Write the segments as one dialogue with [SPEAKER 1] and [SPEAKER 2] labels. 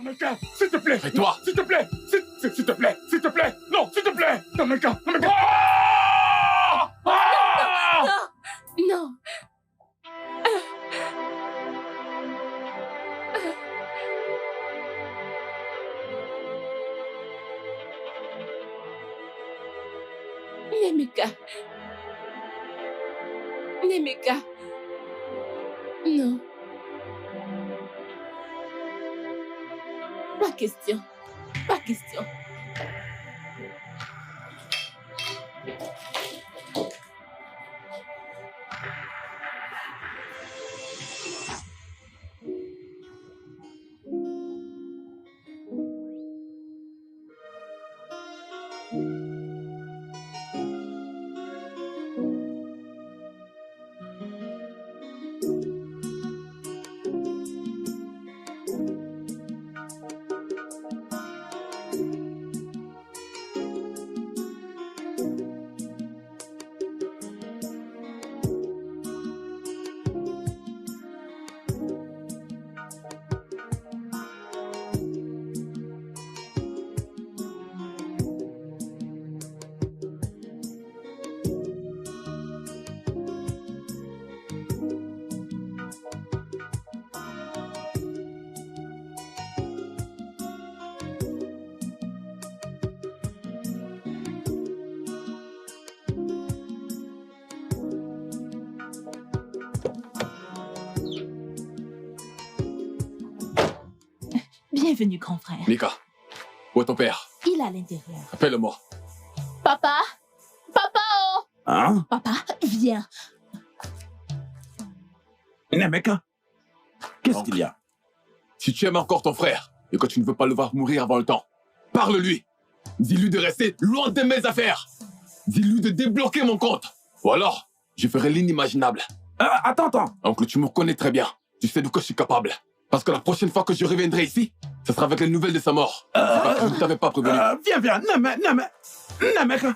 [SPEAKER 1] Nameka, s'il te plaît.
[SPEAKER 2] Et toi?
[SPEAKER 1] S'il te plaît. S'il te plaît. S'il te plaît. Non, s'il te plaît. Nameka.
[SPEAKER 3] Non. Nemeka. Nemeka. Non. Pas question. Pas question.
[SPEAKER 4] Bienvenue, grand frère.
[SPEAKER 2] Mika, où est ton père?
[SPEAKER 4] Il est à l'intérieur.
[SPEAKER 2] Appelle-le-moi.
[SPEAKER 4] Papa! Papa! Oh!
[SPEAKER 5] Hein?
[SPEAKER 4] Papa, viens.
[SPEAKER 5] Nemeka, qu'est-ce qu'il y a?
[SPEAKER 2] Si tu aimes encore ton frère et que tu ne veux pas le voir mourir avant le temps, parle-lui. Dis-lui de rester loin de mes affaires. Dis-lui de débloquer mon compte. Ou alors, je ferai l'inimaginable.
[SPEAKER 5] Attends.
[SPEAKER 2] Oncle, tu me connais très bien. Tu sais de quoi je suis capable. Parce que la prochaine fois que je reviendrai ici, ce sera avec les nouvelles de sa mort. C'est parce que je ne t'avais pas prévenu.
[SPEAKER 5] Viens, Nemeka.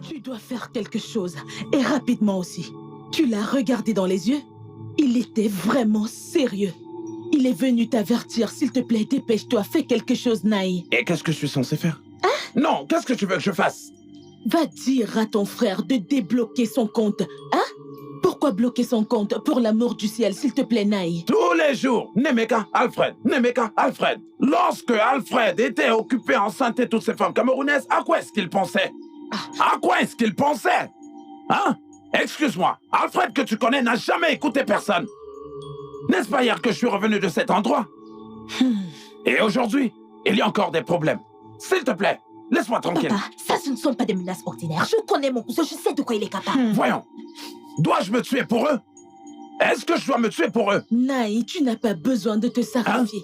[SPEAKER 4] Tu dois faire quelque chose, et rapidement aussi. Tu l'as regardé dans les yeux? Il était vraiment sérieux. Il est venu t'avertir, s'il te plaît, dépêche-toi, fais quelque chose, Naï.
[SPEAKER 5] Et qu'est-ce que je suis censé faire? Non, qu'est-ce que tu veux que je fasse?
[SPEAKER 4] Va dire à ton frère de débloquer son compte, hein? Pourquoi bloquer son compte? Pour l'amour du ciel, s'il te plaît, Naï.
[SPEAKER 5] Tous les jours, Nemeka, Alfred. Lorsque Alfred était occupé à enceinter toutes ces femmes camerounaises, à quoi est-ce qu'il pensait? À quoi est-ce qu'il pensait? Hein? Excuse-moi, Alfred que tu connais n'a jamais écouté personne. N'est-ce pas hier que je suis revenu de cet endroit? Et aujourd'hui, il y a encore des problèmes. S'il te plaît, laisse-moi tranquille.
[SPEAKER 4] Papa, ça ce ne sont pas des menaces ordinaires. Je connais mon cousin, je sais de quoi il est capable.
[SPEAKER 5] Voyons, dois-je me tuer pour eux? Est-ce que je dois me tuer pour eux?
[SPEAKER 4] Naï, tu n'as pas besoin de te sacrifier.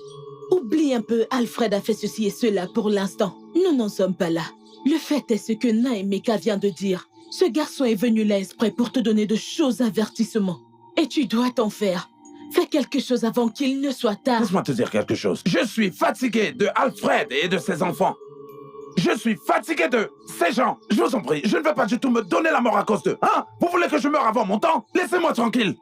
[SPEAKER 4] Oublie un peu, Alfred a fait ceci et cela pour l'instant. Nous n'en sommes pas là. Le fait est ce que Naïmeka vient de dire. Ce garçon est venu là exprès pour te donner de choses avertissements. Et tu dois t'en faire. Fais quelque chose avant qu'il ne soit tard.
[SPEAKER 5] Laisse-moi te dire quelque chose. Je suis fatigué de Alfred et de ses enfants. Je suis fatigué de ces gens. Je vous en prie, je ne veux pas du tout me donner la mort à cause d'eux. Hein? Vous voulez que je meure avant mon temps? Laissez-moi tranquille.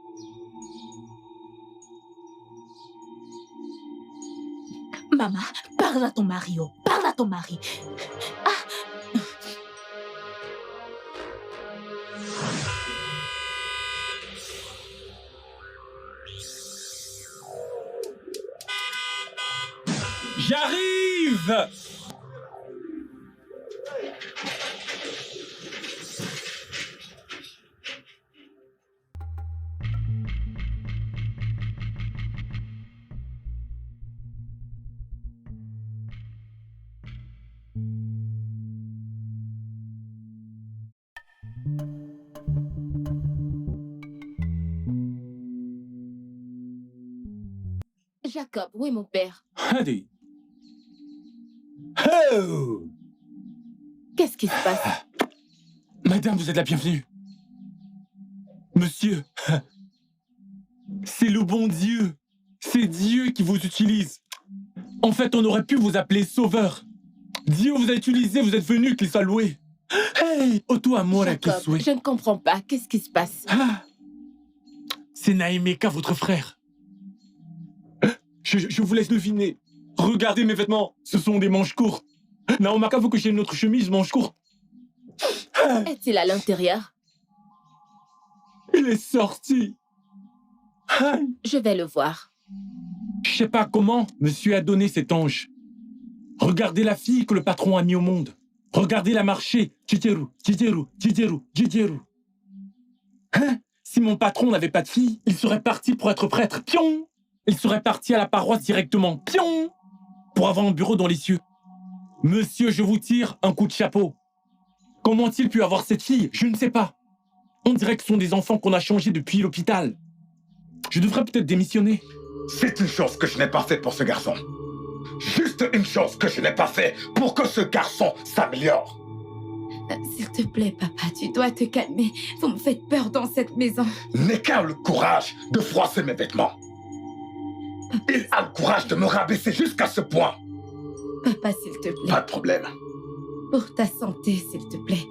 [SPEAKER 4] Maman, parle à ton mari, oh. Parle à ton mari.
[SPEAKER 6] J'arrive!
[SPEAKER 3] Jacob, oui, mon père.
[SPEAKER 6] Allez. Oh!
[SPEAKER 3] Qu'est-ce qui se passe?
[SPEAKER 6] Madame, vous êtes la bienvenue. Monsieur, c'est le bon Dieu. C'est Dieu qui vous utilise. En fait, on aurait pu vous appeler sauveur. Dieu vous a utilisé, vous êtes venu, qu'il soit loué. Hey, Oto Amore
[SPEAKER 3] Jacob,
[SPEAKER 6] Kiswe.
[SPEAKER 3] je ne comprends pas. Qu'est-ce qui se passe?
[SPEAKER 6] Ah, c'est Naemeka, votre frère. Je vous laisse deviner. Regardez mes vêtements, ce sont des manches courtes. Naomaka veut que j'ai une autre chemise manches courtes.
[SPEAKER 3] Est-il à l'intérieur?
[SPEAKER 6] Il est sorti. Ah,
[SPEAKER 3] Je vais le voir.
[SPEAKER 6] je sais pas comment monsieur a donné cet ange. Regardez la fille que le patron a mis au monde. Regardez-la marcher. Chicheru, Chicheru, Chicheru, Chicheru. Hein? Si mon patron n'avait pas de fille, il serait parti pour être prêtre. Pion! Il serait parti à la paroisse directement. Pion! Pour avoir un bureau dans les cieux. Monsieur, je vous tire un coup de chapeau. Comment a-t-il pu avoir cette fille? Je ne sais pas. On dirait que ce sont des enfants qu'on a changés depuis l'hôpital. Je devrais peut-être démissionner.
[SPEAKER 1] C'est une chose que je n'ai pas fait pour ce garçon. Juste une chose que je n'ai pas fait pour que ce garçon s'améliore.
[SPEAKER 7] S'il te plaît, papa, tu dois te calmer. Vous me faites peur dans cette maison.
[SPEAKER 1] N'ai qu'à le courage de froisser mes vêtements. Il a le courage de me rabaisser jusqu'à ce point.
[SPEAKER 7] Papa, s'il te plaît.
[SPEAKER 1] Pas de problème.
[SPEAKER 7] Pour ta santé, s'il te plaît.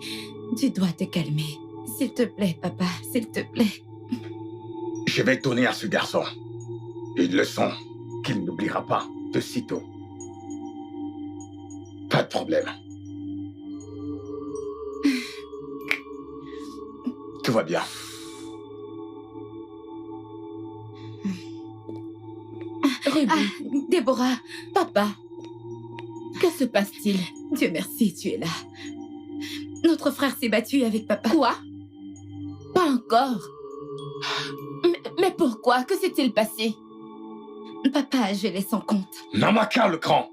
[SPEAKER 7] Tu dois te calmer. S'il te plaît, papa, s'il te plaît.
[SPEAKER 1] Je vais donner à ce garçon une leçon qu'il n'oubliera pas de sitôt. Pas de problème. Tout va bien.
[SPEAKER 3] Ruby,
[SPEAKER 7] Déborah,
[SPEAKER 3] papa, que se passe-t-il?
[SPEAKER 7] Dieu merci, tu es là. Notre frère s'est battu avec papa.
[SPEAKER 3] Quoi? Pas encore. Mais pourquoi? Que s'est-il passé?
[SPEAKER 7] Papa a gelé son compte.
[SPEAKER 1] Namaka le grand,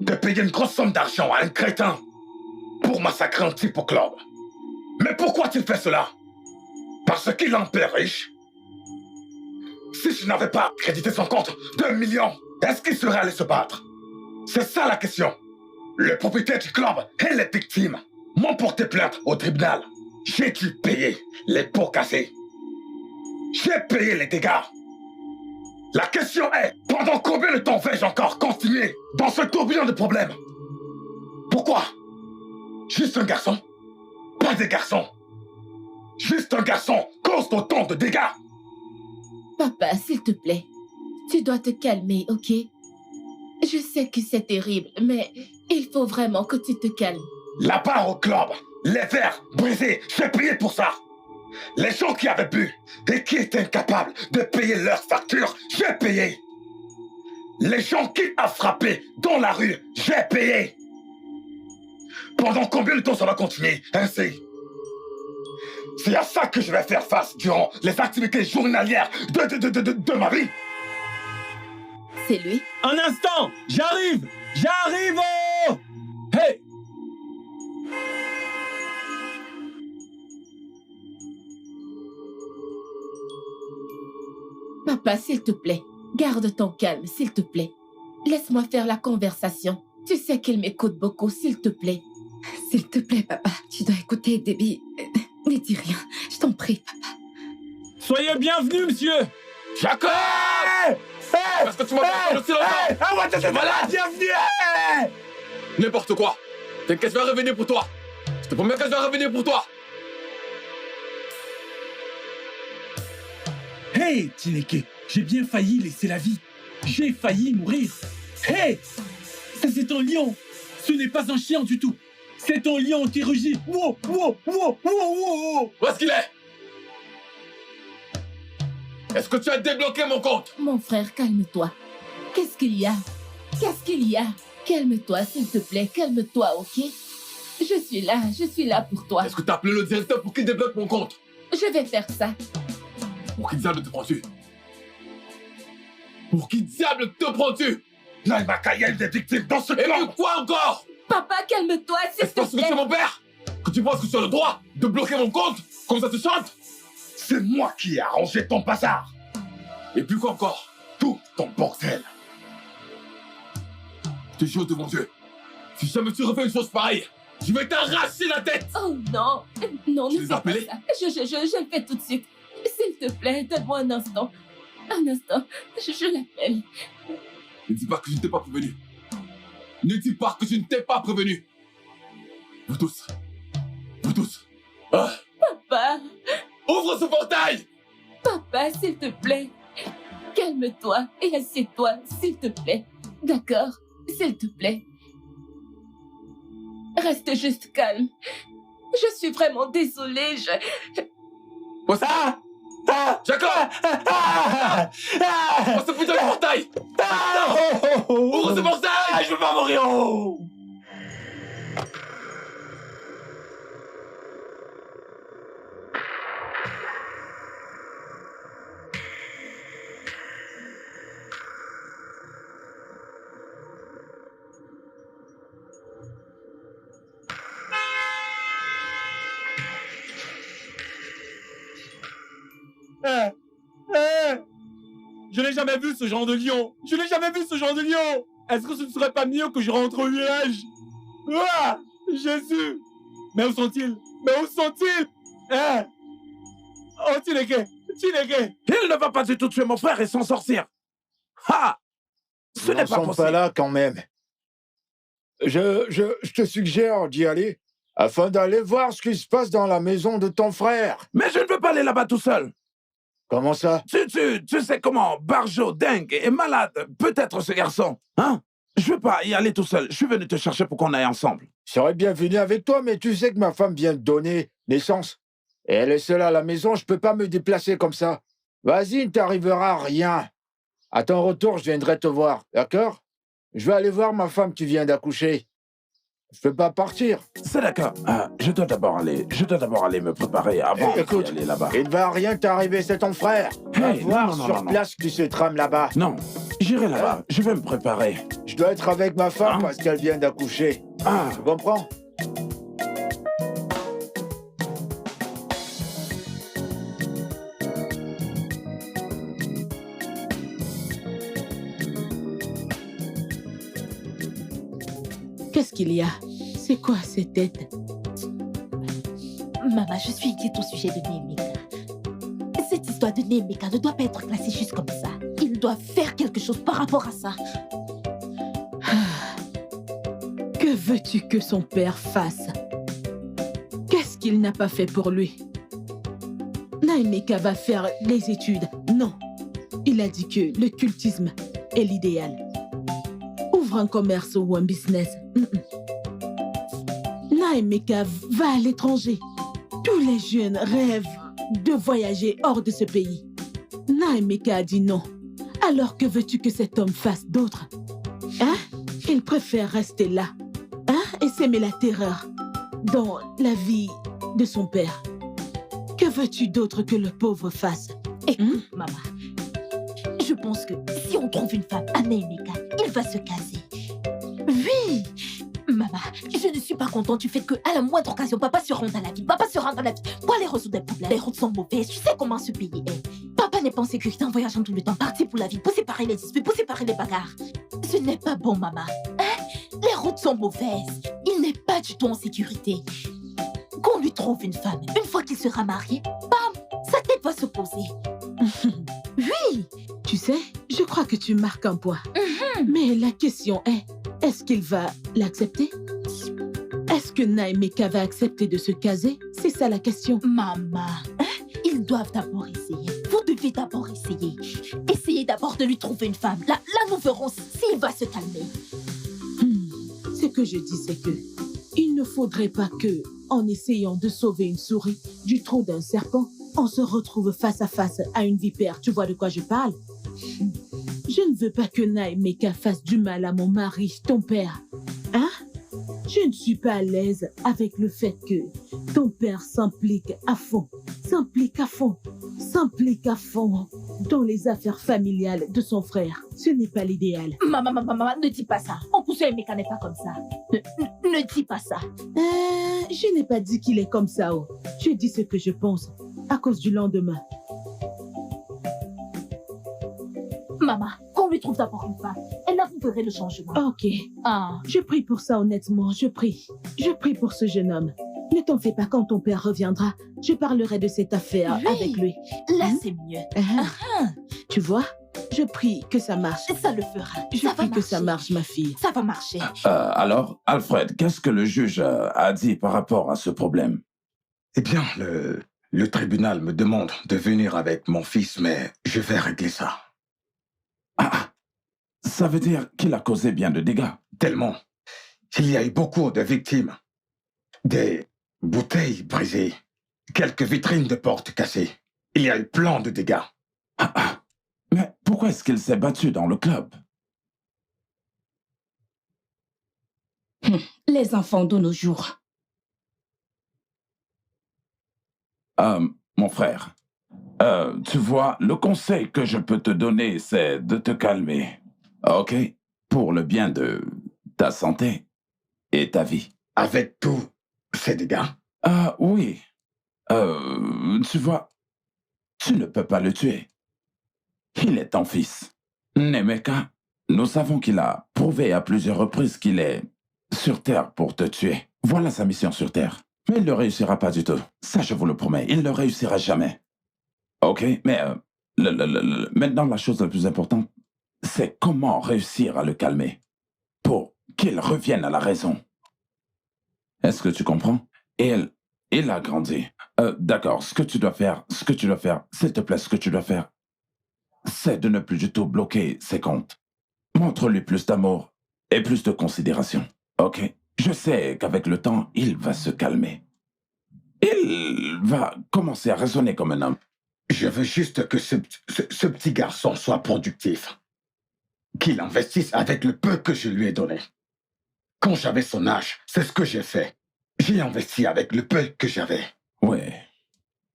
[SPEAKER 1] de payer une grosse somme d'argent à un crétin pour massacrer un type au club. Mais pourquoi tu fais cela? Parce qu'il est un père riche? Si je n'avais pas crédité son compte d'1 million, est-ce qu'il serait allé se battre? C'est ça la question. Le propriétaire du club et les victimes m'ont porté plainte au tribunal. J'ai dû payer les pots cassés. J'ai payé les dégâts. La question est, pendant combien de temps vais-je encore continuer dans ce tourbillon de problèmes? Pourquoi? Juste un garçon? Pas des garçons. Juste un garçon cause autant de dégâts.
[SPEAKER 3] Papa, s'il te plaît, tu dois te calmer, ok? Je sais que c'est terrible, mais il faut vraiment que tu te calmes.
[SPEAKER 1] La barre au club, les verres brisés, j'ai payé pour ça. Les gens qui avaient bu et qui étaient incapables de payer leurs factures, j'ai payé. Les gens qui ont frappé dans la rue, j'ai payé. Pendant combien de temps ça va continuer ainsi? C'est à ça que je vais faire face durant les activités journalières de ma vie.
[SPEAKER 3] C'est lui?
[SPEAKER 6] Un instant! J'arrive! J'arrive! Oh! Hey!
[SPEAKER 3] Papa, s'il te plaît, garde ton calme, s'il te plaît. Laisse-moi faire la conversation. Tu sais qu'il m'écoute beaucoup, s'il te plaît.
[SPEAKER 7] S'il te plaît, papa, tu dois écouter, Debbie. Ne dis rien, je t'en prie, papa.
[SPEAKER 6] Soyez bienvenus, monsieur!
[SPEAKER 2] Jacob! Parce que tu m'as pas aussi longtemps!
[SPEAKER 5] T'es malade! Bienvenue!
[SPEAKER 2] N'importe quoi! T'inquiète, je vais revenir pour toi! Je te promets que je vais revenir pour toi!
[SPEAKER 6] Hey, Tineke, j'ai bien failli laisser la vie. J'ai failli mourir. Hey! Ça, c'est un lion. Ce n'est pas un chien du tout. C'est un lion qui rugit. Wow, wow, wow, wow, wow.
[SPEAKER 2] Où est-ce qu'il est? Est-ce que tu as débloqué mon compte?
[SPEAKER 3] Mon frère, calme-toi. Qu'est-ce qu'il y a? Qu'est-ce qu'il y a? Calme-toi, s'il te plaît, calme-toi, ok? Je suis là pour toi.
[SPEAKER 2] Est-ce que tu as appelé le directeur pour qu'il débloque mon compte?
[SPEAKER 3] Je vais faire ça.
[SPEAKER 2] Pour qui diable te prends-tu? Pour qui diable te prends-tu?
[SPEAKER 1] Naimaka, il y a eu des victimes dans ce
[SPEAKER 2] Et
[SPEAKER 1] clan.
[SPEAKER 2] puis quoi encore?
[SPEAKER 3] Papa, calme-toi, s'il
[SPEAKER 2] Est-ce
[SPEAKER 3] te
[SPEAKER 2] parce que tu es
[SPEAKER 3] plaît.
[SPEAKER 2] mon père que tu penses que tu as le droit de bloquer mon compte comme ça te chante?
[SPEAKER 1] C'est moi qui ai arrangé ton bazar.
[SPEAKER 2] Et puis quoi encore?
[SPEAKER 1] Tout ton bordel.
[SPEAKER 2] Je te jure devant Dieu, si jamais tu refais une chose pareille, je vais t'arracher la tête!
[SPEAKER 3] Oh non, non,
[SPEAKER 2] Tu
[SPEAKER 3] ne
[SPEAKER 2] les
[SPEAKER 3] fais
[SPEAKER 2] as
[SPEAKER 3] pas
[SPEAKER 2] appelés?
[SPEAKER 3] ça. Je le fais tout de suite. S'il te plaît, donne-moi un instant. Un instant, je l'appelle.
[SPEAKER 2] Ne dis pas que je ne t'ai pas prévenu. Ne dis pas que je ne t'ai pas prévenu. Vous tous. Vous tous. Ah,
[SPEAKER 3] Papa,
[SPEAKER 2] ouvre ce portail!
[SPEAKER 3] papa, s'il te plaît. Calme-toi et assieds-toi, s'il te plaît. D'accord, s'il te plaît. Reste juste calme. Je suis vraiment désolée,
[SPEAKER 2] Quoi ça? Jacob! Ouvre ce putain de portail! Ouvre ce portail!
[SPEAKER 5] Je veux pas mourir!
[SPEAKER 6] Je n'ai jamais vu ce genre de lion. Je n'ai jamais vu ce genre de lion. Est-ce que ce ne serait pas mieux que je rentre au village? Ah, Jésus! Mais où sont-ils? Mais où sont-ils? Hein? Oh, Tineke! Tineke!
[SPEAKER 5] Il ne va pas du tout tuer mon frère et s'en sortir. Ha! Ce n'est
[SPEAKER 8] Ils
[SPEAKER 5] pas
[SPEAKER 8] sont
[SPEAKER 5] possible.
[SPEAKER 8] pas là quand même. Je te suggère d'y aller afin d'aller voir ce qui se passe dans la maison de ton frère.
[SPEAKER 5] Mais je ne veux pas aller là-bas tout seul.
[SPEAKER 8] Comment ça?
[SPEAKER 5] Tu sais comment Barjo, dingue et malade peut être ce garçon. Hein? Je veux pas y aller tout seul. Je suis venu te chercher pour qu'on aille ensemble.
[SPEAKER 8] Je serais bien venu avec toi, mais tu sais que ma femme vient de donner naissance. Et elle est seule à la maison, je peux pas me déplacer comme ça. Vas-y, il ne t'arrivera rien. À ton retour, je viendrai te voir, d'accord? Je vais aller voir ma femme qui vient d'accoucher. Je peux pas partir.
[SPEAKER 5] C'est d'accord. Je dois d'abord aller me préparer avant
[SPEAKER 8] Écoute,
[SPEAKER 5] d'aller là-bas.
[SPEAKER 8] il ne va rien t'arriver, c'est ton frère. Va
[SPEAKER 5] Hey,
[SPEAKER 8] voir
[SPEAKER 5] non,
[SPEAKER 8] sur place ce qui se trame là-bas.
[SPEAKER 5] Non, j'irai là-bas. Je vais me préparer.
[SPEAKER 8] Je dois être avec ma femme
[SPEAKER 5] Hein?
[SPEAKER 8] parce qu'elle vient d'accoucher.
[SPEAKER 5] Ah,
[SPEAKER 8] Tu comprends?
[SPEAKER 4] Qu'est-ce qu'il y a? C'est quoi cette tête?
[SPEAKER 9] Maman, je suis inquiète au sujet de Nemeka. Cette histoire de Nemeka ne doit pas être classée juste comme ça. Il doit faire quelque chose par rapport à ça.
[SPEAKER 4] Que veux-tu que son père fasse? Qu'est-ce qu'il n'a pas fait pour lui? Naimeka va faire les études. Non. Il a dit que le cultisme est l'idéal. Ouvre un commerce ou un business. Naimeka va à l'étranger. Tous les jeunes rêvent de voyager hors de ce pays. Naimeka a dit non. Alors que veux-tu que cet homme fasse d'autre? Hein? Il préfère rester là. Hein? Et s'aimer la terreur dans la vie de son père. Que veux-tu d'autre que le pauvre fasse?
[SPEAKER 9] Écoute, maman. Je pense que si on trouve une femme à Nemeka, il va se caser. Oui! Maman, je ne suis pas contente du fait qu'à la moindre occasion, papa se rende à la ville. Papa se rend à la ville pour aller résoudre des problèmes. Les routes sont mauvaises. Tu sais comment ce pays est. Papa n'est pas en sécurité en voyageant tout le temps, parti pour la ville, pour séparer les disputes, pour séparer les bagarres. Ce n'est pas bon, maman. Hein? Les routes sont mauvaises. Il n'est pas du tout en sécurité. Qu'on lui trouve une femme. Une fois qu'il sera marié, bam, sa tête va se poser. Oui!
[SPEAKER 4] Tu sais, je crois que tu marques un point. Mais la question est-ce qu'il va l'accepter? Est-ce que Naimeka va accepter de se caser? C'est ça la question.
[SPEAKER 9] Maman, hein? Ils doivent d'abord essayer. Vous devez d'abord essayer. Essayez d'abord de lui trouver une femme. Là, nous verrons s'il va se calmer.
[SPEAKER 4] Ce que je dis, c'est que il ne faudrait pas que, en essayant de sauver une souris du trou d'un serpent, on se retrouve face à face à une vipère. Tu vois de quoi je parle? Je ne veux pas que Naimeka fasse du mal à mon mari, ton père. Hein? Je ne suis pas à l'aise avec le fait que ton père s'implique à fond dans les affaires familiales de son frère. Ce n'est pas l'idéal.
[SPEAKER 9] Maman, ne dis pas ça. On pousse Nemeka n'est pas comme ça. Ne dis pas ça.
[SPEAKER 4] Je n'ai pas dit qu'il est comme ça. Oh. Je dis ce que je pense à cause du lendemain.
[SPEAKER 9] Maman, qu'on lui trouve d'abord une femme. Et là, vous verrez le changement.
[SPEAKER 4] Ok.
[SPEAKER 9] Ah.
[SPEAKER 4] Je prie pour ça, honnêtement. Je prie. Je prie pour ce jeune homme. Ne t'en fais pas, quand ton père reviendra, je parlerai de cette affaire
[SPEAKER 9] Oui.
[SPEAKER 4] avec lui.
[SPEAKER 9] Là, c'est mieux.
[SPEAKER 4] Tu vois? Je prie que ça marche.
[SPEAKER 9] Ça le fera.
[SPEAKER 4] Je
[SPEAKER 9] Ça va
[SPEAKER 4] prie que
[SPEAKER 9] marcher.
[SPEAKER 4] ça marche, ma fille.
[SPEAKER 9] Ça va marcher.
[SPEAKER 5] Alors, Alfred, qu'est-ce que le juge a dit par rapport à ce problème?
[SPEAKER 1] Eh bien, le tribunal me demande de venir avec mon fils, mais je vais régler ça.
[SPEAKER 5] Ça veut dire qu'il a causé bien de dégâts.
[SPEAKER 1] Tellement. Il y a eu beaucoup de victimes. Des bouteilles brisées, quelques vitrines de portes cassées. Il y a eu plein de dégâts.
[SPEAKER 5] Mais pourquoi est-ce qu'il s'est battu dans le club?
[SPEAKER 7] Les enfants de nos jours.
[SPEAKER 5] Mon frère, tu vois, le conseil que je peux te donner, c'est de te calmer. OK? Pour le bien de ta santé et ta vie.
[SPEAKER 1] Avec tous ces dégâts?
[SPEAKER 5] Oui. Tu vois, tu ne peux pas le tuer. Il est ton fils. Nemeka, nous savons qu'il a prouvé à plusieurs reprises qu'il est sur Terre pour te tuer. Voilà sa mission sur Terre. Mais il ne réussira pas du tout. Ça, je vous le promets. Il ne réussira jamais. OK? Mais maintenant, la chose la plus importante, c'est comment réussir à le calmer pour qu'il revienne à la raison. Est-ce que tu comprends? Et il a grandi. D'accord, ce que tu dois faire, s'il te plaît, ce que tu dois faire, c'est de ne plus du tout bloquer ses comptes. Montre-lui plus d'amour et plus de considération. OK? Je sais qu'avec le temps, il va se calmer. Il va commencer à raisonner comme un homme.
[SPEAKER 1] Je veux juste que ce petit garçon soit productif. Qu'il investisse avec le peu que je lui ai donné. Quand j'avais son âge, c'est ce que j'ai fait. J'ai investi avec le peu que j'avais.
[SPEAKER 5] Oui.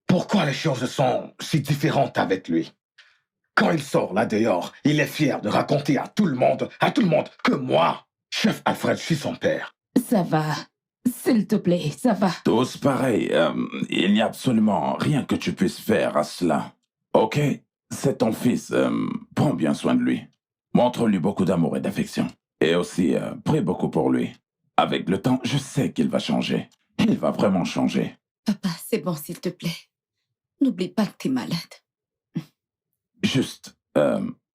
[SPEAKER 1] Pourquoi les choses sont si différentes avec lui? Quand il sort là dehors, il est fier de raconter à tout le monde que moi, chef Alfred, je suis son père.
[SPEAKER 7] Ça va. S'il te plaît, ça va.
[SPEAKER 5] Tous pareils. Il n'y a absolument rien que tu puisses faire à cela. OK? C'est ton fils. Prends bien soin de lui. Montre-lui beaucoup d'amour et d'affection. Et aussi, prie beaucoup pour lui. Avec le temps, je sais qu'il va changer. Il va vraiment changer.
[SPEAKER 7] Papa, c'est bon, s'il te plaît. N'oublie pas que t'es malade.
[SPEAKER 5] Juste,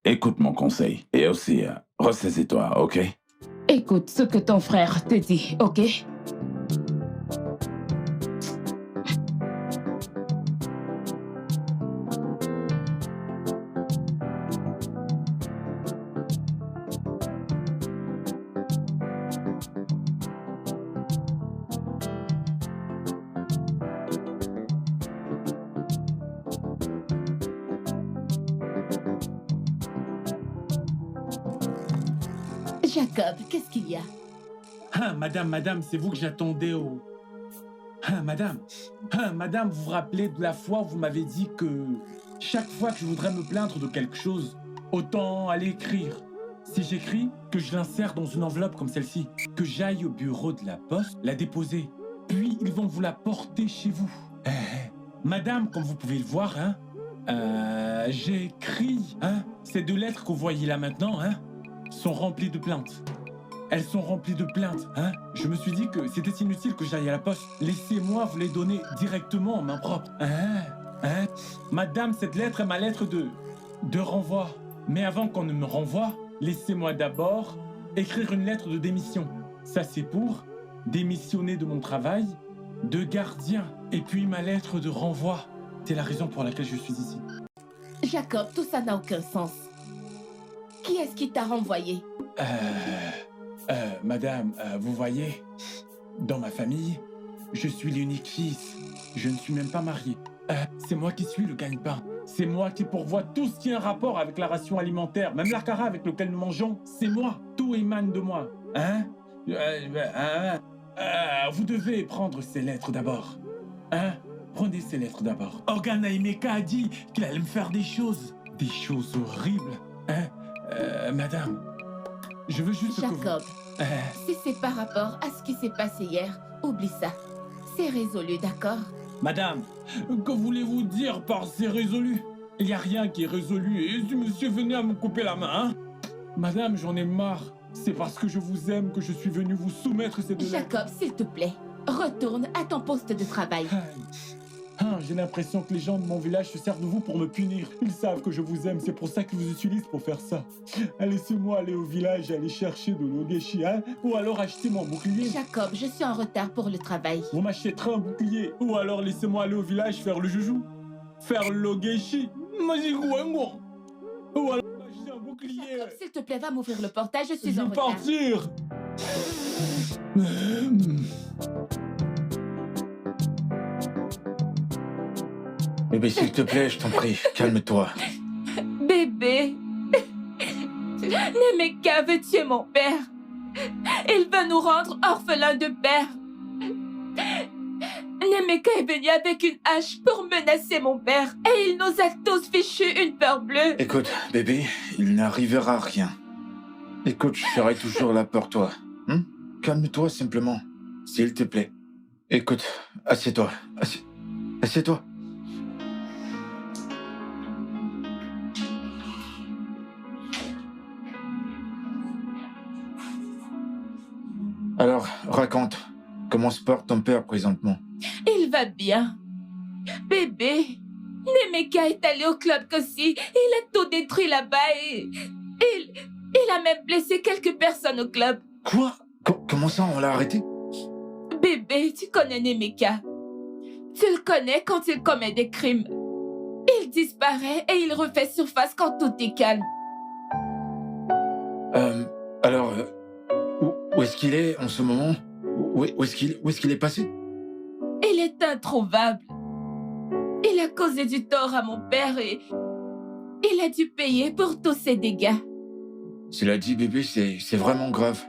[SPEAKER 5] écoute mon conseil. Et aussi, ressaisis-toi, OK?
[SPEAKER 7] Écoute ce que ton frère te dit, ok?
[SPEAKER 3] Jacob, qu'est-ce qu'il y a?
[SPEAKER 6] Madame, c'est vous que j'attendais au... madame, vous vous rappelez de la fois où vous m'avez dit que chaque fois que je voudrais me plaindre de quelque chose, autant aller écrire. Si j'écris, que je l'insère dans une enveloppe comme celle-ci, que j'aille au bureau de la poste, la déposer, puis ils vont vous la porter chez vous. Madame, comme vous pouvez le voir, j'ai écrit, ces 2 lettres que vous voyez là maintenant, sont remplies de plaintes. Elles sont remplies de plaintes, Je me suis dit que c'était inutile que j'aille à la poste. Laissez-moi vous les donner directement en main propre. Madame, cette lettre est ma lettre de renvoi. Mais avant qu'on ne me renvoie, laissez-moi d'abord écrire une lettre de démission. Ça, c'est pour démissionner de mon travail de gardien. Et puis ma lettre de renvoi. C'est la raison pour laquelle je suis ici.
[SPEAKER 3] Jacob, tout ça n'a aucun sens. Qui est-ce qui t'a renvoyé?
[SPEAKER 6] Madame, vous voyez, dans ma famille, je suis l'unique fils. Je ne suis même pas marié. C'est moi qui suis le gagne-pain. C'est moi qui pourvois tout ce qui a un rapport avec la ration alimentaire, même l'akara avec lequel nous mangeons. C'est moi. Tout émane de moi. Vous devez prendre ces lettres d'abord. Prenez ces lettres d'abord. Organa Emeka a dit qu'il allait me faire des choses horribles. Madame, je veux juste
[SPEAKER 3] Jacob,
[SPEAKER 6] que
[SPEAKER 3] si c'est par rapport à ce qui s'est passé hier, oublie ça. C'est résolu, d'accord?
[SPEAKER 6] Madame, que voulez-vous dire par c'est résolu? Il n'y a rien qui est résolu et si monsieur venait à me couper la main, Madame, j'en ai marre. C'est parce que je vous aime que je suis venu vous soumettre ces 2 lettres.
[SPEAKER 3] Jacob, s'il te plaît, retourne à ton poste de travail.
[SPEAKER 6] J'ai l'impression que les gens de mon village se servent de vous pour me punir. Ils savent que je vous aime, c'est pour ça qu'ils vous utilisent pour faire ça. Laissez-moi aller au village, aller chercher de l'ogeshi, ou alors acheter mon bouclier.
[SPEAKER 3] Jacob, je suis en retard pour le travail.
[SPEAKER 6] On m'achètera un bouclier, ou alors laissez-moi aller au village faire le joujou. Faire l'ogeshi. Ou alors acheter un bouclier.
[SPEAKER 3] Jacob, s'il te plaît, va m'ouvrir le portail, je suis
[SPEAKER 6] Je
[SPEAKER 3] en
[SPEAKER 6] vais
[SPEAKER 3] retard.
[SPEAKER 6] partir.
[SPEAKER 8] Bébé, s'il te plaît, je t'en prie, calme-toi.
[SPEAKER 3] Bébé, Nemeka veut tuer mon père. Il veut nous rendre orphelins de père. Nemeka est venu avec une hache pour menacer mon père et il nous a tous fichu une peur bleue.
[SPEAKER 8] Écoute, bébé, il n'arrivera rien. Écoute, je serai toujours là pour toi. Calme-toi simplement, s'il te plaît. Écoute, assieds-toi. Assieds-toi. Alors, raconte, comment se porte ton père présentement?
[SPEAKER 3] Il va bien. Bébé, Nemeka est allé au club Kossi. Il a tout détruit là-bas et il a même blessé quelques personnes au club.
[SPEAKER 8] Quoi? Comment ça, on l'a arrêté?
[SPEAKER 3] Bébé, tu connais Nemeka. Tu le connais quand il commet des crimes. Il disparaît et il refait surface quand tout est calme.
[SPEAKER 8] Alors, où est-ce qu'il est en ce moment? Où est-ce qu'il est passé?
[SPEAKER 3] Il est introuvable. Il a causé du tort à mon père et il a dû payer pour tous ses dégâts.
[SPEAKER 8] Cela dit, bébé, c'est vraiment grave.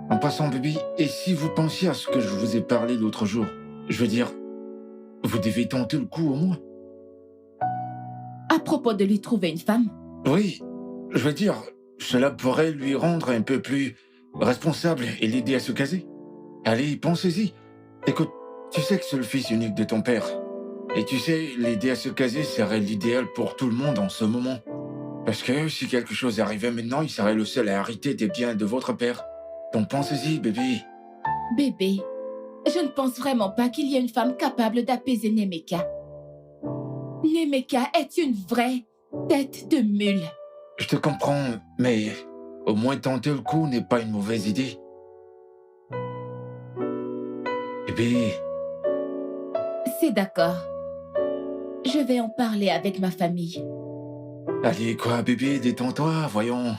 [SPEAKER 8] En passant, bébé, et si vous pensiez à ce que je vous ai parlé l'autre jour? Je veux dire, vous devez tenter le coup au moins.
[SPEAKER 3] À propos de lui trouver une femme?
[SPEAKER 8] Oui, je veux dire, cela pourrait lui rendre un peu plus responsable et l'aider à se caser. Allez, pensez-y. Écoute, tu sais que c'est le fils unique de ton père. Et tu sais, l'aider à se caser serait l'idéal pour tout le monde en ce moment. Parce que si quelque chose arrivait maintenant, il serait le seul à hériter des biens de votre père. Donc pensez-y, bébé.
[SPEAKER 3] Bébé, je ne pense vraiment pas qu'il y ait une femme capable d'apaiser Nemeka. Nemeka est une vraie tête de mule.
[SPEAKER 8] Je te comprends, mais au moins tenter le coup n'est pas une mauvaise idée. Bébé.
[SPEAKER 3] C'est d'accord. Je vais en parler avec ma famille.
[SPEAKER 8] Allez, quoi, bébé, détends-toi, voyons.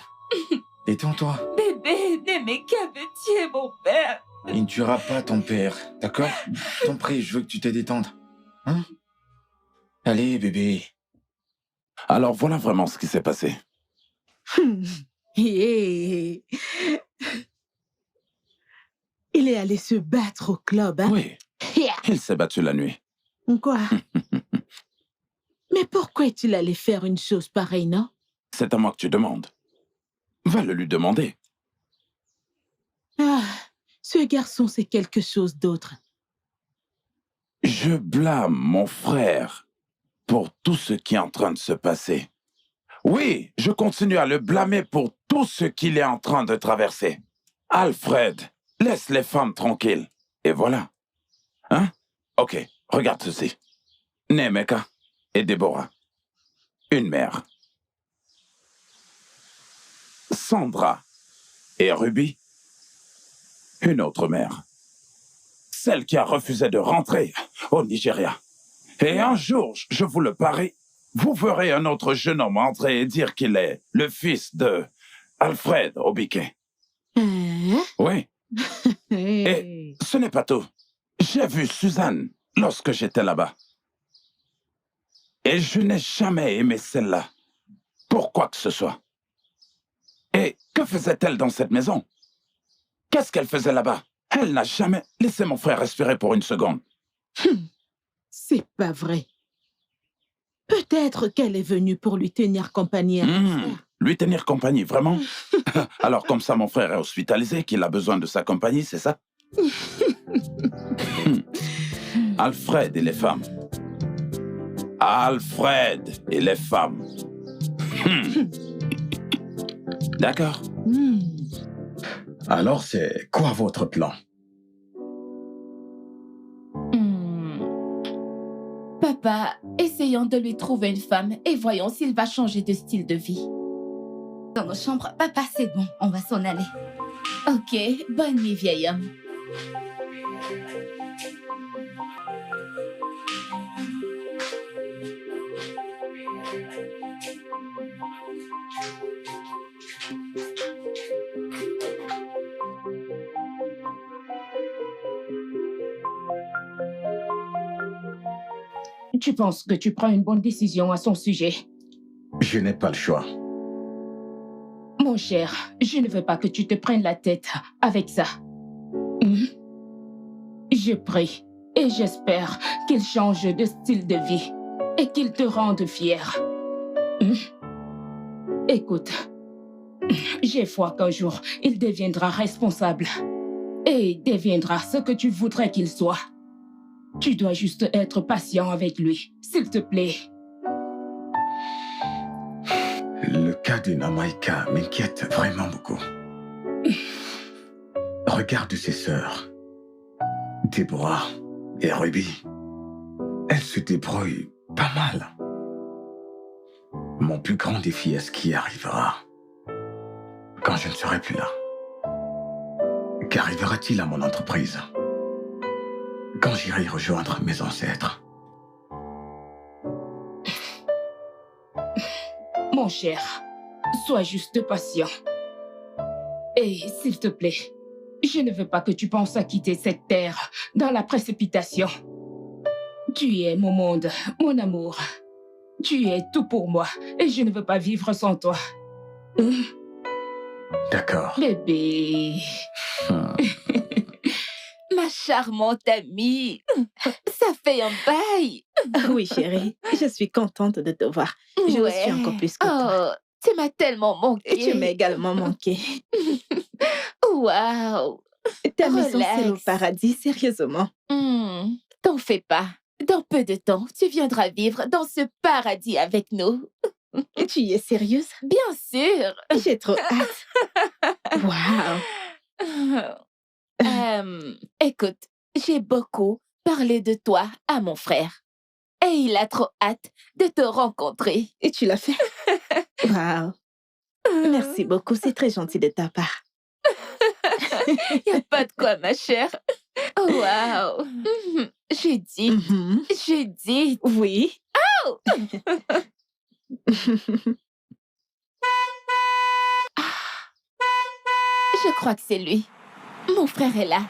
[SPEAKER 8] Détends-toi.
[SPEAKER 3] Bébé, Nemeka veut tuer mon père.
[SPEAKER 8] Il ne tuera pas ton père, d'accord? Je t'en prie, je veux que tu te détendes. Hein? Allez, bébé.
[SPEAKER 5] Alors voilà vraiment ce qui s'est passé.
[SPEAKER 4] Il est allé se battre au club, hein?
[SPEAKER 5] Oui, il s'est battu la nuit.
[SPEAKER 4] Quoi? Mais pourquoi est-il allé faire une chose pareille, non?
[SPEAKER 5] C'est à moi que tu demandes. Va le lui demander.
[SPEAKER 4] Ah, ce garçon, c'est quelque chose d'autre.
[SPEAKER 5] Je blâme mon frère pour tout ce qui est en train de se passer. Oui, je continue à le blâmer pour tout ce qu'il est en train de traverser. Alfred, laisse les femmes tranquilles. Et voilà. Hein? Ok, regarde ceci. Nemeka et Déborah. Une mère. Sandra et Ruby. Une autre mère. Celle qui a refusé de rentrer au Nigeria. Et un jour, je vous le parie, vous verrez un autre jeune homme entrer et dire qu'il est le fils de Alfred Obike. Oui. Et ce n'est pas tout. J'ai vu Suzanne lorsque j'étais là-bas. Et je n'ai jamais aimé celle-là. Pour quoi que ce soit. Et que faisait-elle dans cette maison? Qu'est-ce qu'elle faisait là-bas? Elle n'a jamais laissé mon frère respirer pour une seconde.
[SPEAKER 4] C'est pas vrai. Peut-être qu'elle est venue pour lui tenir compagnie à mon frère.
[SPEAKER 5] Lui tenir compagnie, vraiment? Alors comme ça, mon frère est hospitalisé, qu'il a besoin de sa compagnie, c'est ça? Alfred et les femmes. Alfred et les femmes. D'accord.
[SPEAKER 1] Alors, c'est quoi votre plan?
[SPEAKER 3] Papa, essayons de lui trouver une femme et voyons s'il va changer de style de vie.
[SPEAKER 7] Dans nos chambres, papa, c'est bon, on va s'en aller.
[SPEAKER 3] Ok, bonne nuit, vieil homme.
[SPEAKER 10] Tu penses que tu prends une bonne décision à son sujet?
[SPEAKER 1] Je n'ai pas le choix.
[SPEAKER 10] Mon cher, je ne veux pas que tu te prennes la tête avec ça. Je prie et j'espère qu'il change de style de vie et qu'il te rende fier. Écoute, j'ai foi qu'un jour, il deviendra responsable et deviendra ce que tu voudrais qu'il soit. Tu dois juste être patient avec lui, s'il te plaît.
[SPEAKER 1] Le cas de Namaika m'inquiète vraiment beaucoup. Regarde ses sœurs, Déborah et Ruby. Elles se débrouillent pas mal. Mon plus grand défi est ce qui arrivera quand je ne serai plus là. Qu'arrivera-t-il à mon entreprise quand j'irai rejoindre mes ancêtres?
[SPEAKER 10] Mon cher, sois juste patient. Et s'il te plaît, je ne veux pas que tu penses à quitter cette terre dans la précipitation. Tu es mon monde, mon amour. Tu es tout pour moi et je ne veux pas vivre sans toi.
[SPEAKER 1] D'accord.
[SPEAKER 10] Bébé.
[SPEAKER 3] Ma charmante amie, ça fait un bail.
[SPEAKER 4] Oui, chérie, je suis contente de te voir. Je le suis encore plus que toi.
[SPEAKER 3] Oh, tu m'as tellement manqué.
[SPEAKER 4] Et tu m'as également manqué.
[SPEAKER 3] Waouh.
[SPEAKER 4] Ta maison, c'est au paradis, sérieusement.
[SPEAKER 3] T'en fais pas. Dans peu de temps, tu viendras vivre dans ce paradis avec nous.
[SPEAKER 4] Tu y es sérieuse?
[SPEAKER 3] Bien sûr.
[SPEAKER 4] J'ai trop hâte. Waouh.
[SPEAKER 3] Écoute, j'ai beaucoup parlé de toi à mon frère. Et il a trop hâte de te rencontrer.
[SPEAKER 4] Et tu l'as fait? Waouh. Merci beaucoup, c'est très gentil de ta part.
[SPEAKER 3] Y a pas de quoi, ma chère. Oh, waouh. J'ai dit.
[SPEAKER 4] Oui.
[SPEAKER 3] Oh. Je crois que c'est lui. Mon frère est là.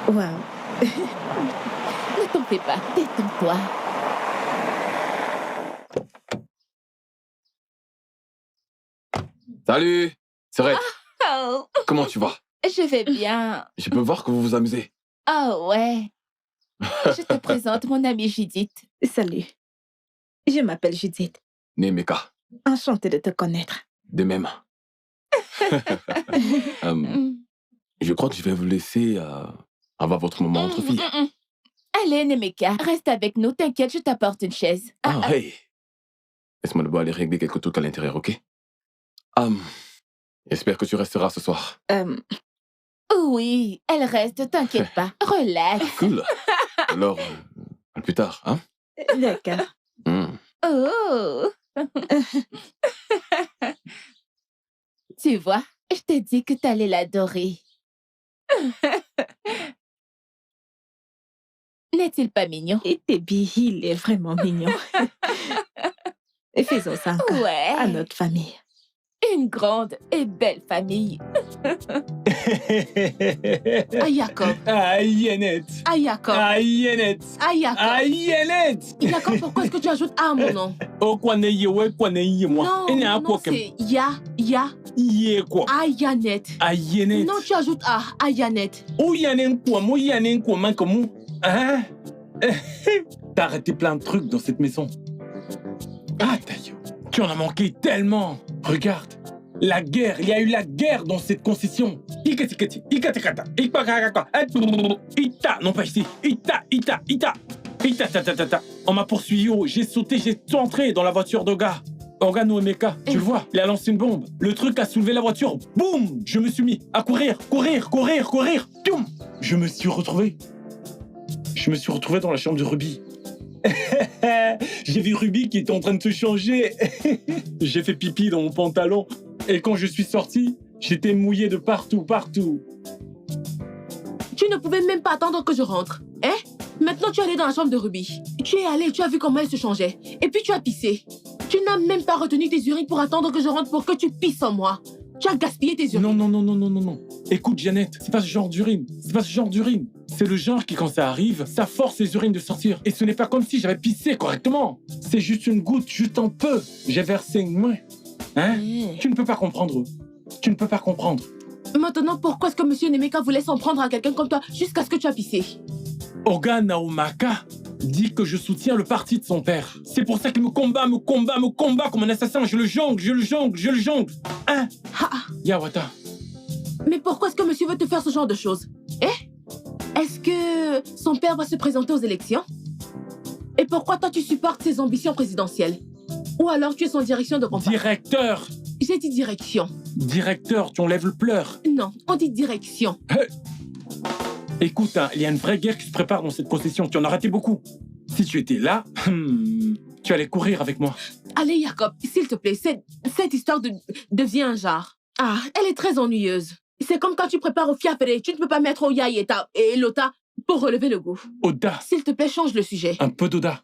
[SPEAKER 4] Waouh.
[SPEAKER 3] Ne t'en fais pas, détends-toi.
[SPEAKER 2] Salut, c'est Red.
[SPEAKER 3] Oh.
[SPEAKER 2] Comment tu vas?
[SPEAKER 3] Je vais bien.
[SPEAKER 2] Je peux voir que vous vous amusez.
[SPEAKER 3] Oh ouais. Je te présente mon amie Judith.
[SPEAKER 4] Salut. Je m'appelle Judith.
[SPEAKER 2] Nemeka.
[SPEAKER 4] Enchantée de te connaître.
[SPEAKER 2] De même. Je crois que je vais vous laisser avoir votre moment entre filles.
[SPEAKER 3] Allez, Nemeka, reste avec nous. T'inquiète, je t'apporte une chaise.
[SPEAKER 2] Hey. Laisse-moi d'abord aller régler quelques trucs à l'intérieur, ok? J'espère que tu resteras ce soir.
[SPEAKER 3] Oui, elle reste, t'inquiète pas. Relax.
[SPEAKER 2] Cool. Alors, à plus tard, hein?
[SPEAKER 4] D'accord.
[SPEAKER 3] Oh. Tu vois, je t'ai dit que t'allais l'adorer. N'est-il pas mignon?
[SPEAKER 4] Et Baby, il est vraiment mignon. Et faisons ça encore à notre famille.
[SPEAKER 3] Une grande et belle famille.
[SPEAKER 6] Aïe, Jacob. Aïe, Yannette.
[SPEAKER 10] Aïe, Jacob.
[SPEAKER 6] Aïe, Yannette.
[SPEAKER 10] Aïe, Jacob.
[SPEAKER 6] Aïe, Yannette.
[SPEAKER 10] Jacob, pourquoi est-ce que tu ajoutes A à mon nom?
[SPEAKER 6] Oh, quoi, n'est-y, ouais, quoi, n'est-y, moi.
[SPEAKER 10] Non, c'est Ya.
[SPEAKER 6] Yé, quoi.
[SPEAKER 10] Aïe, Yannette.
[SPEAKER 6] Aïe, Yannette.
[SPEAKER 10] Non, tu ajoutes A. Aïe, Yannette.
[SPEAKER 6] Oh, Yannette, quoi, moi, Yannette, quoi, man, comme hein? T'as arrêté plein de trucs dans cette maison. Ah, taillot. Tu en as manqué tellement. Regarde, la guerre, il y a eu la guerre dans cette concession. Non pas ici. On m'a poursuivi, j'ai sauté, j'ai entré dans la voiture d'Oga. Oga no Emeka, tu le vois, il a lancé une bombe. Le truc a soulevé la voiture, boum. Je me suis mis à courir. Toum. Je me suis retrouvé dans la chambre de Ruby. J'ai vu Ruby qui était en train de se changer. J'ai fait pipi dans mon pantalon. Et quand je suis sorti, j'étais mouillé de partout, partout.
[SPEAKER 4] Tu ne pouvais même pas attendre que je rentre. Hein? Maintenant, tu es allé dans la chambre de Ruby. Tu es allé, tu as vu comment elle se changeait. Et puis, tu as pissé. Tu n'as même pas retenu tes urines pour attendre que je rentre pour que tu pisses en moi. Tu as gaspillé tes urines.
[SPEAKER 6] Non. Écoute, Jeannette, c'est pas ce genre d'urine. C'est pas ce genre d'urine. C'est le genre qui, quand ça arrive, ça force les urines de sortir. Et ce n'est pas comme si j'avais pissé correctement. C'est juste une goutte, juste un peu. J'ai versé une main. Hein? Tu ne peux pas comprendre. Tu ne peux pas comprendre.
[SPEAKER 4] Maintenant, pourquoi est-ce que Monsieur Nemeka voulait s'en prendre à quelqu'un comme toi jusqu'à ce que tu as pissé?
[SPEAKER 6] Oga Naomaka dit que je soutiens le parti de son père. C'est pour ça qu'il me combat comme un assassin. Je le jongle. Hein? Yawata.
[SPEAKER 4] Mais pourquoi est-ce que monsieur veut te faire ce genre de choses? Est-ce que son père va se présenter aux élections? Et pourquoi toi tu supportes ses ambitions présidentielles? Ou alors tu es son direction de campagne?
[SPEAKER 6] Directeur.
[SPEAKER 4] J'ai dit direction.
[SPEAKER 6] Directeur, tu enlèves le pleur.
[SPEAKER 4] Non, on dit direction.
[SPEAKER 6] Écoute, hein, il y a une vraie guerre qui se prépare dans cette concession. Tu en as raté beaucoup. Si tu étais là, tu allais courir avec moi.
[SPEAKER 4] Allez, Jacob, s'il te plaît, cette histoire devient un genre. Ah, elle est très ennuyeuse. C'est comme quand tu prépares au fiafere, tu ne peux pas mettre Oya et Lota pour relever le goût.
[SPEAKER 6] Oda.
[SPEAKER 4] S'il te plaît, change le sujet.
[SPEAKER 6] Un peu d'Oda.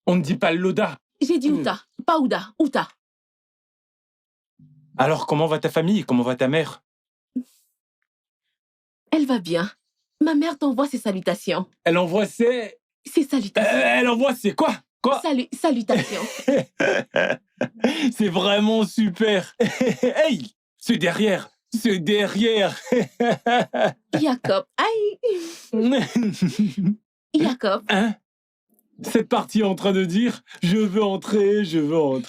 [SPEAKER 6] On ne dit pas l'Oda.
[SPEAKER 4] J'ai dit Uta, pas Ouda, Uta.
[SPEAKER 6] Alors, comment va ta famille? Comment va ta mère?
[SPEAKER 4] Elle va bien. Ma mère t'envoie ses salutations.
[SPEAKER 6] Elle envoie ses...
[SPEAKER 4] Ses salutations.
[SPEAKER 6] Elle envoie ses quoi? Quoi?
[SPEAKER 4] Salutations.
[SPEAKER 6] C'est vraiment super. Hey! C'est derrière.
[SPEAKER 4] Jacob, aïe. Jacob.
[SPEAKER 6] Hein? Cette partie est en train de dire « Je veux entrer.
[SPEAKER 4] Jacob,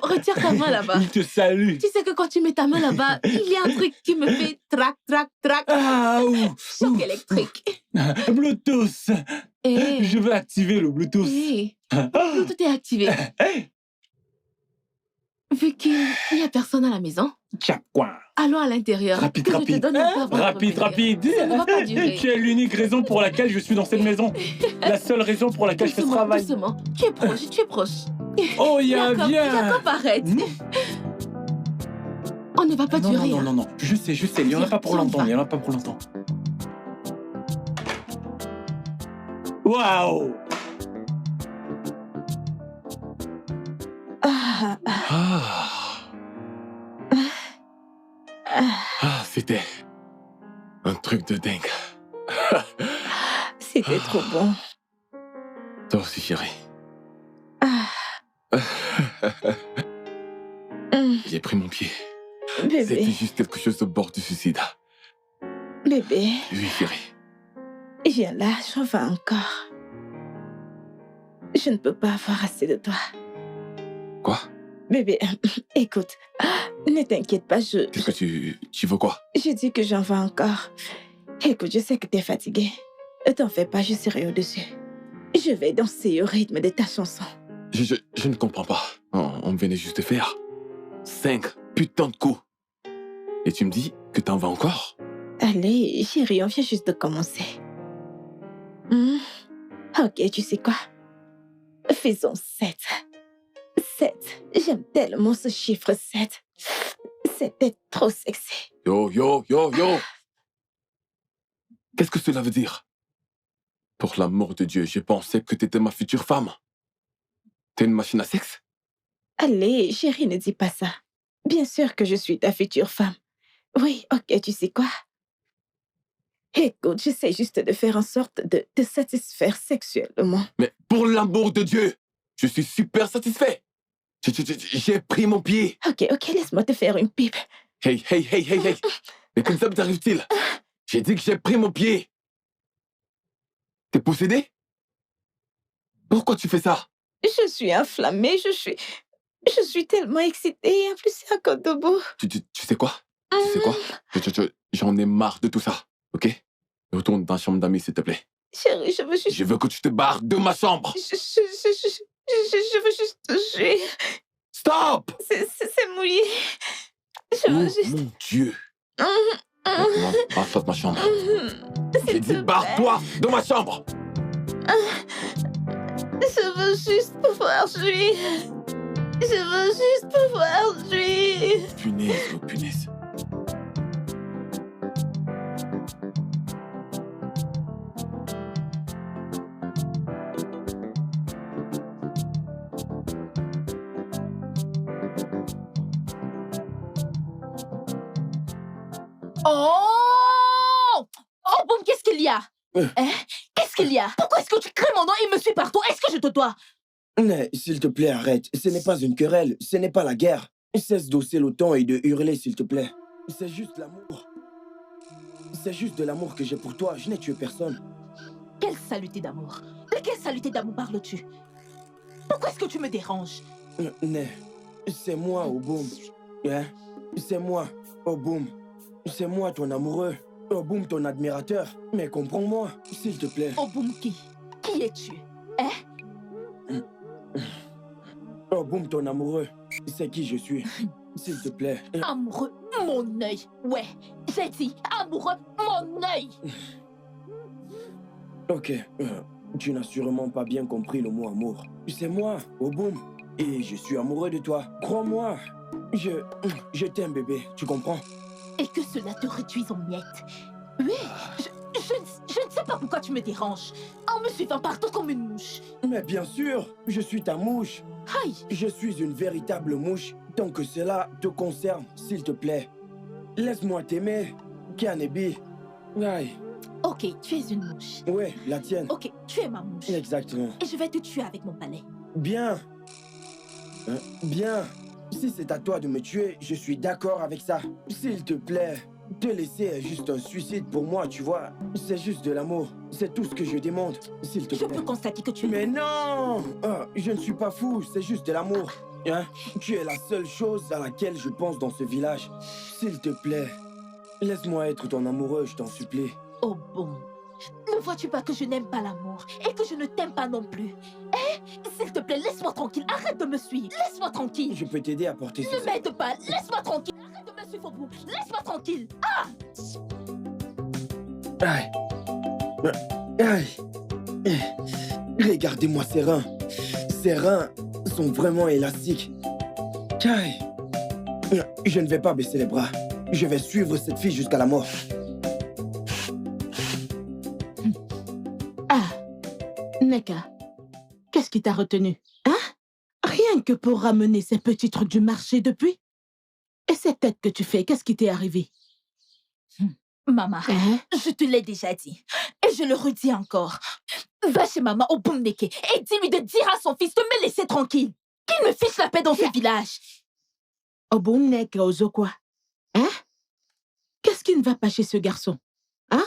[SPEAKER 4] retire ta main là-bas.
[SPEAKER 6] Il te salue.
[SPEAKER 4] Tu sais que quand tu mets ta main là-bas, il y a un truc qui me fait trac. Choc électrique.
[SPEAKER 6] Bluetooth. Je veux activer le Bluetooth.
[SPEAKER 4] Bluetooth est activé. Vu qu'il n'y a personne à la maison, allons à l'intérieur.
[SPEAKER 6] Rapide.
[SPEAKER 4] Ça ne va pas durer.
[SPEAKER 6] Tu es l'unique raison pour laquelle je suis dans cette maison. La seule raison pour laquelle je fais ce travail.
[SPEAKER 4] Doucement. Tu es proche.
[SPEAKER 6] Oh, viens.
[SPEAKER 4] Jacob, arrête. On ne va pas durer.
[SPEAKER 6] Non. Je sais. Il n'y en a pas pour longtemps. Waouh. C'était un truc de dingue.
[SPEAKER 9] C'était trop bon.
[SPEAKER 6] Toi aussi, chérie. J'ai pris mon pied.
[SPEAKER 9] Bébé.
[SPEAKER 6] C'était juste quelque chose au bord du suicide.
[SPEAKER 9] Bébé.
[SPEAKER 6] Oui, chérie.
[SPEAKER 9] Viens là, j'en veux encore. Je ne peux pas avoir assez de toi.
[SPEAKER 6] Quoi?
[SPEAKER 9] Bébé, écoute, ne t'inquiète pas,
[SPEAKER 6] Qu'est-ce que tu veux quoi?
[SPEAKER 9] Je dis que j'en veux encore. Écoute, je sais que t'es fatigué. Ne t'en fais pas, je serai au-dessus. Je vais danser au rythme de ta chanson.
[SPEAKER 6] Je ne comprends pas. On venait juste de faire 5 putains de coups. Et tu me dis que t'en vas encore?
[SPEAKER 9] Allez, chérie, on vient juste de commencer. Ok, tu sais quoi? Faisons 7. 7. J'aime tellement ce chiffre 7. C'était trop sexy.
[SPEAKER 6] Yo. Qu'est-ce que cela veut dire? Pour l'amour de Dieu, je pensais que t'étais ma future femme. T'es une machine à sexe?
[SPEAKER 9] Allez, chérie, ne dis pas ça. Bien sûr que je suis ta future femme. Oui, ok, tu sais quoi? Écoute, j'essaie juste de faire en sorte de te satisfaire sexuellement.
[SPEAKER 6] Mais pour l'amour de Dieu, je suis super satisfait. J'ai pris mon pied.
[SPEAKER 9] Ok, laisse-moi te faire une pipe.
[SPEAKER 6] Hey. Mais comme ça t'arrive-t-il? J'ai dit que j'ai pris mon pied. T'es possédé? Pourquoi tu fais ça?
[SPEAKER 9] Je suis enflammée, je suis tellement excitée. En plus, c'est un code de beau.
[SPEAKER 6] Tu sais quoi? J'en ai marre de tout ça, ok? Retourne dans la chambre d'amis, s'il te plaît.
[SPEAKER 9] Chérie, je veux juste...
[SPEAKER 6] Je veux que tu te barres de ma chambre.
[SPEAKER 9] Je veux juste toucher.
[SPEAKER 6] Stop!
[SPEAKER 9] C'est mouillé. Je veux juste...
[SPEAKER 6] Mon Dieu. Barre-toi de ma chambre. J'ai dit barre-toi de ma chambre.
[SPEAKER 9] Je veux juste pouvoir jouir. Je veux juste pouvoir jouir.
[SPEAKER 2] Punaise, oh punaise.
[SPEAKER 9] Oh! Oh, Boum, qu'est-ce qu'il y a? Hein? Qu'est-ce qu'il y a? Pourquoi est-ce que tu cries mon nom et me suis partout? Est-ce que je te dois?
[SPEAKER 11] Mais s'il te plaît, arrête. Ce n'est pas une querelle, ce n'est pas la guerre. Cesse d'hausser le ton et de hurler, s'il te plaît. C'est juste l'amour. C'est juste de l'amour que j'ai pour toi. Je n'ai tué personne.
[SPEAKER 9] Quelle saluté d'amour? De quelle saluté d'amour parles-tu? Pourquoi est-ce que tu me déranges?
[SPEAKER 11] Mais c'est moi, Oboum. Hein? C'est moi, Oboum. C'est moi, ton amoureux. Oboum, ton admirateur. Mais comprends-moi, s'il te plaît.
[SPEAKER 9] Oboum qui? Qui es-tu? Hein?
[SPEAKER 11] Oboum, ton amoureux. C'est qui je suis. S'il te plaît.
[SPEAKER 9] Amoureux, mon œil. Ouais, j'ai dit amoureux, mon œil.
[SPEAKER 11] Ok, tu n'as sûrement pas bien compris le mot amour. C'est moi, Oboum. Et je suis amoureux de toi. Crois-moi. Je t'aime, bébé. Tu comprends?
[SPEAKER 9] Et que cela te réduise en miettes. Oui, je ne sais pas pourquoi tu me déranges. En me suivant partout comme une mouche.
[SPEAKER 11] Mais bien sûr, je suis ta mouche.
[SPEAKER 9] Aïe.
[SPEAKER 11] Je suis une véritable mouche. Tant que cela te concerne, s'il te plaît. Laisse-moi t'aimer, Kanebi. Aïe.
[SPEAKER 9] Ok, tu es une mouche.
[SPEAKER 11] Ouais, la tienne.
[SPEAKER 9] Ok, tu es ma mouche.
[SPEAKER 11] Exactement.
[SPEAKER 9] Et je vais te tuer avec mon balai.
[SPEAKER 11] Bien. Bien. Si c'est à toi de me tuer, je suis d'accord avec ça. S'il te plaît, te laisser est juste un suicide pour moi, tu vois. C'est juste de l'amour. C'est tout ce que je demande. S'il te plaît.
[SPEAKER 9] Je peux constater que tu es...
[SPEAKER 11] Mais non! Je ne suis pas fou, c'est juste de l'amour. Hein? Tu es la seule chose à laquelle je pense dans ce village. S'il te plaît, laisse-moi être ton amoureux, je t'en supplie.
[SPEAKER 9] Oh bon. Ne vois-tu pas que je n'aime pas l'amour et que je ne t'aime pas non plus? S'il te plaît, laisse-moi tranquille. Arrête de me suivre. Laisse-moi tranquille.
[SPEAKER 11] Je peux t'aider à porter
[SPEAKER 9] Ne
[SPEAKER 11] ceci.
[SPEAKER 9] m'aide pas. Laisse-moi tranquille. Arrête de me suivre au bout. Laisse-moi tranquille. Ah!
[SPEAKER 11] Aïe. Aïe. Regardez-moi ces reins. Ces reins sont vraiment élastiques. Aïe. Je ne vais pas baisser les bras. Je vais suivre cette fille jusqu'à la mort.
[SPEAKER 4] Ah, Neka, qu'est-ce qui t'a retenu? Hein? Rien que pour ramener ces petits trucs du marché depuis? Et cette tête que tu fais, qu'est-ce qui t'est arrivé?
[SPEAKER 9] Maman, je te l'ai déjà dit. Et je le redis encore. Va chez maman au Boumneke et dis-lui de dire à son fils de me laisser tranquille. Qu'il me fiche la paix dans ce village.
[SPEAKER 4] Au Boumneke, Ozo quoi? Hein? Qu'est-ce qui ne va pas chez ce garçon? Hein?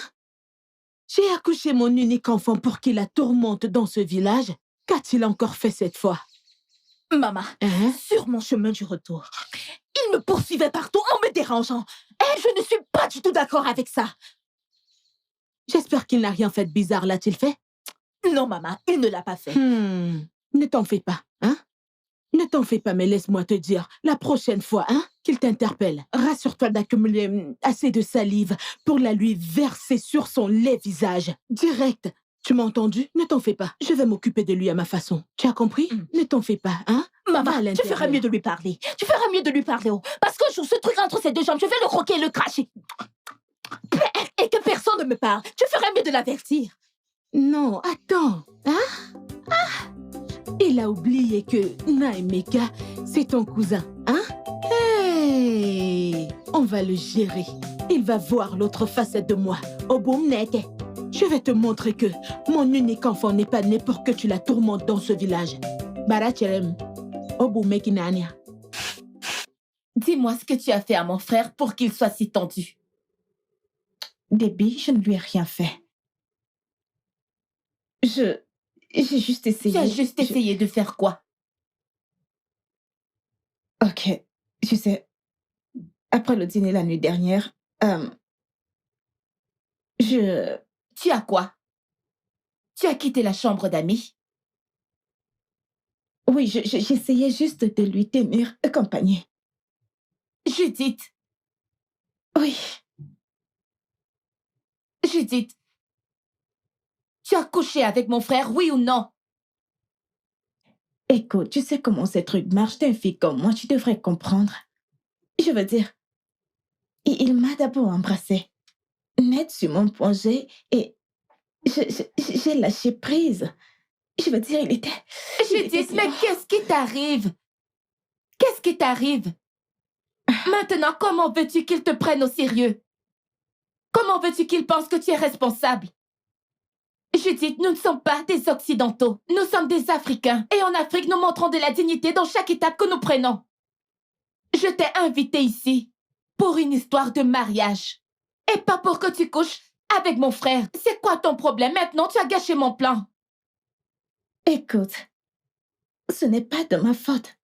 [SPEAKER 4] J'ai accouché mon unique enfant pour qu'il la tourmente dans ce village. Qu'a-t-il encore fait cette fois?
[SPEAKER 9] Maman, sur mon chemin du retour, il me poursuivait partout en me dérangeant. Et je ne suis pas du tout d'accord avec ça.
[SPEAKER 4] J'espère qu'il n'a rien fait de bizarre, l'a-t-il fait?
[SPEAKER 9] Non, maman, il ne l'a pas fait.
[SPEAKER 4] Ne t'en fais pas, hein? Ne t'en fais pas, mais laisse-moi te dire, la prochaine fois, hein, qu'il t'interpelle, rassure-toi d'accumuler assez de salive pour la lui verser sur son laid visage. Direct. Tu m'as entendu? Ne t'en fais pas. Je vais m'occuper de lui à ma façon. Tu as compris? Ne t'en fais pas, hein?
[SPEAKER 9] Maman, tu feras mieux de lui parler. Tu feras mieux de lui parler, oh. Parce qu'un jour, ce truc entre ses deux jambes, je vais le croquer et le cracher. Et que personne ne me parle. Tu ferais mieux de l'avertir.
[SPEAKER 4] Non, attends. Hein? Ah! Il a oublié que Naemeka, c'est ton cousin, hein? Hey! On va le gérer. Il va voir l'autre facette de moi. Au Boumneke. Je vais te montrer que mon unique enfant n'est pas né pour que tu la tourmentes dans ce village. Barachelem. Au Boumneke Nania.
[SPEAKER 3] Dis-moi ce que tu as fait à mon frère pour qu'il soit si tendu.
[SPEAKER 10] Déby, je ne lui ai rien fait. J'ai juste essayé.
[SPEAKER 3] Tu as juste essayé de faire quoi?
[SPEAKER 10] Ok, tu sais, après le dîner la nuit dernière,
[SPEAKER 3] Tu as quoi? Tu as quitté la chambre d'amis?
[SPEAKER 10] Oui, j'essayais juste de lui tenir compagnie.
[SPEAKER 3] Judith!
[SPEAKER 10] Oui.
[SPEAKER 3] Judith, Tu as couché avec mon frère, oui ou non?
[SPEAKER 4] Écoute, tu sais comment ces trucs marchent. T'es une fille comme moi, tu devrais comprendre. Je veux dire, il m'a d'abord embrassé, net sur mon plongée, et j'ai lâché prise. Je veux dire, il était...
[SPEAKER 3] Judith, mais qu'est-ce qui t'arrive? Qu'est-ce qui t'arrive? Maintenant, comment veux-tu qu'il te prenne au sérieux? Comment veux-tu qu'il pense que tu es responsable? Judith, nous ne sommes pas des Occidentaux. Nous sommes des Africains. Et en Afrique, nous montrons de la dignité dans chaque étape que nous prenons. Je t'ai invité ici pour une histoire de mariage. Et pas pour que tu couches avec mon frère. C'est quoi ton problème? Maintenant, tu as gâché mon plan.
[SPEAKER 4] Écoute, ce n'est pas de ma faute.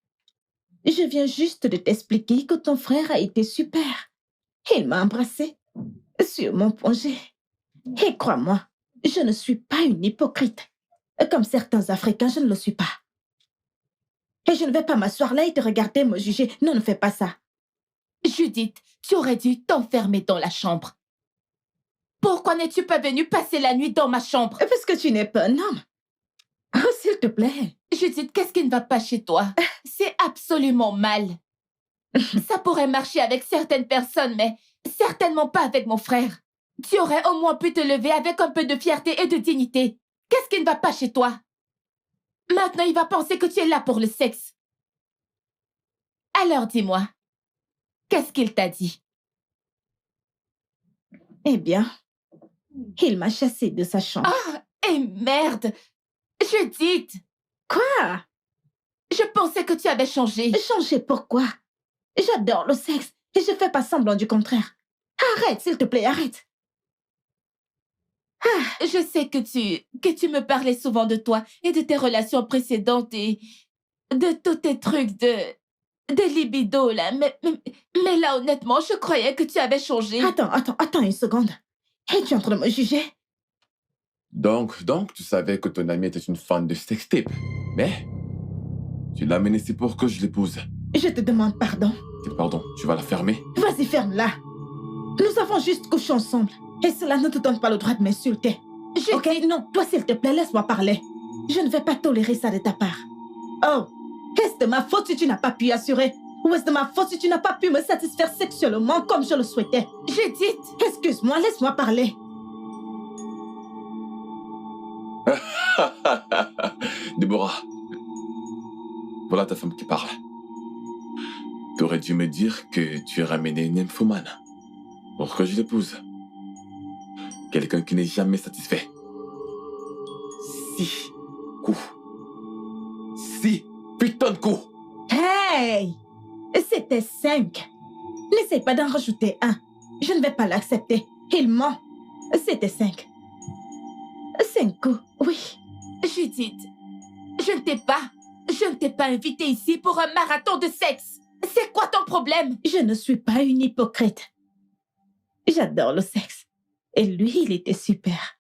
[SPEAKER 4] Je viens juste de t'expliquer que ton frère a été super. Il m'a embrassé sur mon plongée. Et crois-moi, je ne suis pas une hypocrite. Comme certains Africains, je ne le suis pas. Et je ne vais pas m'asseoir là et te regarder me juger. Non, ne fais pas ça.
[SPEAKER 3] Judith, tu aurais dû t'enfermer dans la chambre. Pourquoi n'es-tu pas venue passer la nuit dans ma chambre?
[SPEAKER 4] Parce que tu n'es pas un homme. Oh, s'il te plaît.
[SPEAKER 3] Judith, qu'est-ce qui ne va pas chez toi? C'est absolument mal. Ça pourrait marcher avec certaines personnes, mais certainement pas avec mon frère. Tu aurais au moins pu te lever avec un peu de fierté et de dignité. Qu'est-ce qui ne va pas chez toi? Maintenant, il va penser que tu es là pour le sexe. Alors dis-moi, qu'est-ce qu'il t'a dit?
[SPEAKER 4] Eh bien, il m'a chassée de sa chambre.
[SPEAKER 3] Ah, et merde! Judith!
[SPEAKER 4] Quoi?
[SPEAKER 3] Je pensais que tu avais changé.
[SPEAKER 4] Changer pourquoi? J'adore le sexe et je fais pas semblant du contraire. Arrête, s'il te plaît, arrête.
[SPEAKER 3] Je sais que tu me parlais souvent de toi et de tes relations précédentes et de tous tes trucs de libido, là. Mais là, honnêtement, je croyais que tu avais changé.
[SPEAKER 4] Attends une seconde. Es-tu en train de me juger?
[SPEAKER 2] Donc, tu savais que ton amie était une fan de sextape. Mais tu l'as amenée ici pour que je l'épouse.
[SPEAKER 4] Je te demande pardon.
[SPEAKER 2] Pardon, tu vas la fermer?
[SPEAKER 4] Vas-y, ferme-la. Nous avons juste couché ensemble. Et cela ne te donne pas le droit de m'insulter. Ok, non, toi s'il te plaît, laisse-moi parler. Je ne vais pas tolérer ça de ta part. Oh, est-ce de ma faute si tu n'as pas pu assurer? Ou est-ce de ma faute si tu n'as pas pu me satisfaire sexuellement comme je le souhaitais?
[SPEAKER 3] Judith!
[SPEAKER 4] Excuse-moi, laisse-moi parler.
[SPEAKER 2] Déborah, voilà ta femme qui parle. T'aurais dû me dire que tu as ramené une nymphomane pour que je l'épouse. Quelqu'un qui n'est jamais satisfait. 6 coups. 6 putains de coups.
[SPEAKER 4] Hey! C'était 5. N'essaye pas d'en rajouter un. Je ne vais pas l'accepter. Il ment. C'était 5. 5 coups, oui.
[SPEAKER 3] Judith, je ne t'ai pas invité ici pour un marathon de sexe. C'est quoi ton problème?
[SPEAKER 4] Je ne suis pas une hypocrite. J'adore le sexe. Et lui, il était super.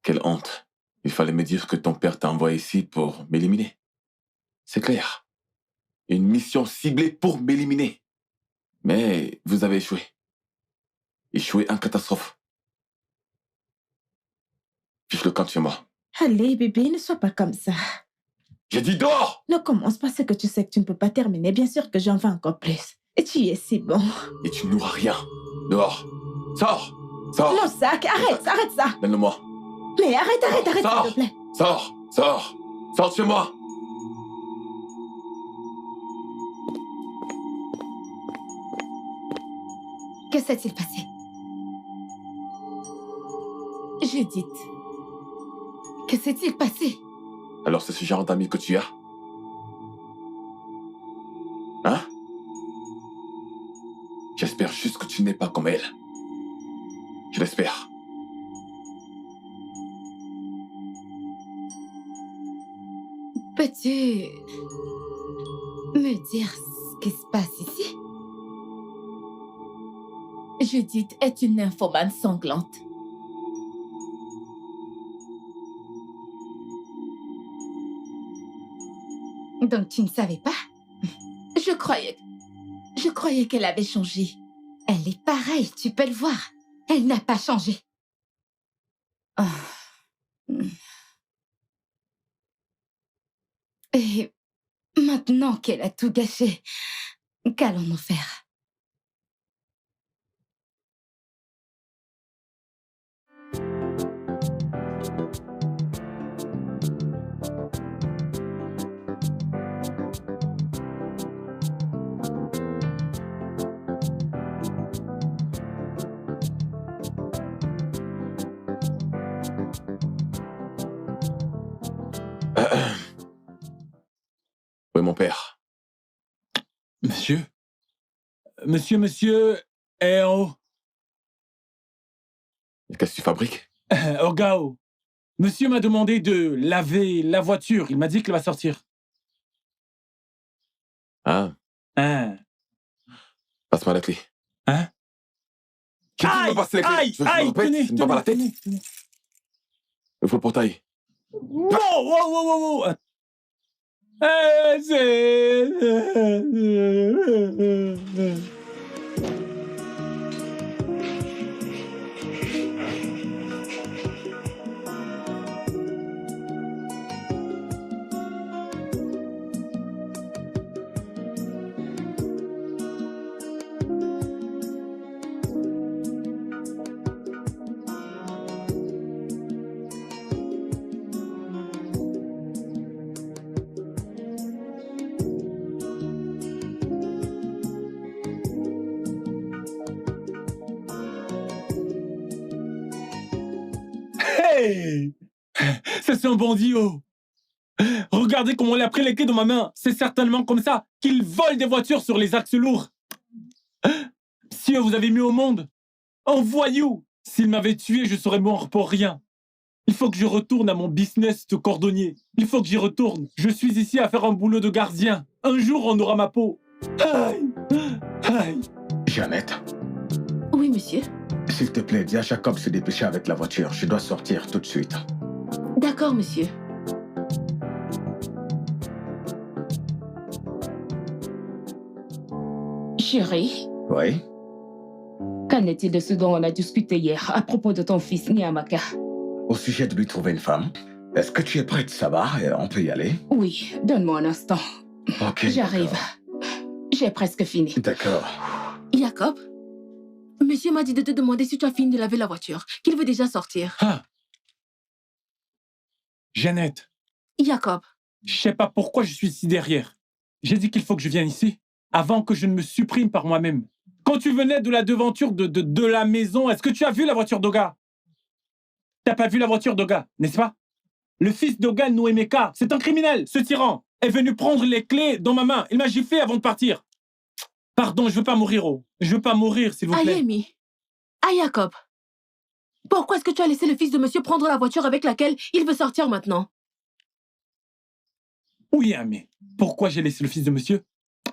[SPEAKER 2] Quelle honte. Il fallait me dire que ton père t'a envoyé ici pour m'éliminer. C'est clair. Une mission ciblée pour m'éliminer. Mais vous avez échoué. Échoué en catastrophe. Fiche le camp chez moi.
[SPEAKER 4] Allez, bébé, ne sois pas comme ça.
[SPEAKER 2] J'ai dit dehors!
[SPEAKER 4] Ne commence pas ce que tu sais que tu ne peux pas terminer. Bien sûr que j'en veux encore plus. Et tu es si bon.
[SPEAKER 2] Et tu n'auras rien. Dehors. Sors! Sors!
[SPEAKER 4] Mon sac, arrête ça.
[SPEAKER 2] Donne-le-moi.
[SPEAKER 4] Mais arrête,
[SPEAKER 2] Sors.
[SPEAKER 4] s'il te plaît.
[SPEAKER 2] Sors! Sors de chez moi!
[SPEAKER 7] Que s'est-il passé?
[SPEAKER 3] Judith.
[SPEAKER 7] Que s'est-il passé?
[SPEAKER 2] Alors c'est ce genre d'ami que tu as? Hein? J'espère juste que tu n'es pas comme elle. Je l'espère.
[SPEAKER 7] Peux-tu me dire ce qui se passe ici?
[SPEAKER 3] Judith est une nymphomane sanglante.
[SPEAKER 7] Donc tu ne savais pas?
[SPEAKER 3] Je croyais qu'elle avait changé.
[SPEAKER 7] Elle est pareille, tu peux le voir. Elle n'a pas changé. Et maintenant qu'elle a tout gâché, qu'allons-nous faire?
[SPEAKER 2] Oui, mon père.
[SPEAKER 6] Monsieur? Monsieur, eh oh.
[SPEAKER 2] Qu'est-ce que tu fabriques?
[SPEAKER 6] Ogao. Monsieur m'a demandé de laver la voiture. Il m'a dit qu'elle va sortir.
[SPEAKER 2] Hein?
[SPEAKER 6] Hein?
[SPEAKER 2] Passe-moi la clé.
[SPEAKER 6] Hein?
[SPEAKER 2] J'ai dit de me passer la clé. Tu veux que je me répète? Tu me prends pas la tête? Il faut le portail.
[SPEAKER 6] Wow. Hey! C'est un bandit, oh! Regardez comment il a pris les clés dans ma main. C'est certainement comme ça qu'il vole des voitures sur les axes lourds. Si vous avez mis au monde un voyou, s'il m'avait tué, je serais mort pour rien. Il faut que je retourne à mon business de cordonnier. Il faut que j'y retourne. Je suis ici à faire un boulot de gardien. Un jour, on aura ma peau. Aïe.
[SPEAKER 1] Jeannette,
[SPEAKER 7] Oui, monsieur.
[SPEAKER 1] s'il te plaît, dis à Jacob de se dépêcher avec la voiture. Je dois sortir tout de suite.
[SPEAKER 7] D'accord, monsieur.
[SPEAKER 10] Chérie,
[SPEAKER 1] Oui?
[SPEAKER 10] qu'en est-il de ce dont on a discuté hier à propos de ton fils Niamaka?
[SPEAKER 1] Au sujet de lui trouver une femme, est-ce que tu es prête? Ça va? On peut y aller?
[SPEAKER 10] Oui, donne-moi un instant.
[SPEAKER 1] Ok.
[SPEAKER 10] J'arrive. J'ai presque fini.
[SPEAKER 1] D'accord.
[SPEAKER 4] Jacob, monsieur m'a dit de te demander si tu as fini de laver la voiture, qu'il veut déjà sortir.
[SPEAKER 6] Jeannette,
[SPEAKER 4] Jacob.
[SPEAKER 6] je sais pas pourquoi je suis ici derrière. J'ai dit qu'il faut que je vienne ici avant que je ne me supprime par moi-même. Quand tu venais de la devanture de la maison, est-ce que tu as vu la voiture d'Oga? T'as pas vu la voiture d'Oga, n'est-ce pas? Le fils d'Oga Noemeka, c'est un criminel. Ce tyran est venu prendre les clés dans ma main. Il m'a giflé avant de partir. Pardon, je veux pas mourir, oh. Je veux pas mourir, s'il vous plaît.
[SPEAKER 4] Ayemi. Jacob. Pourquoi est-ce que tu as laissé le fils de monsieur prendre la voiture avec laquelle il veut sortir maintenant?
[SPEAKER 6] Oui, mais pourquoi j'ai laissé le fils de monsieur?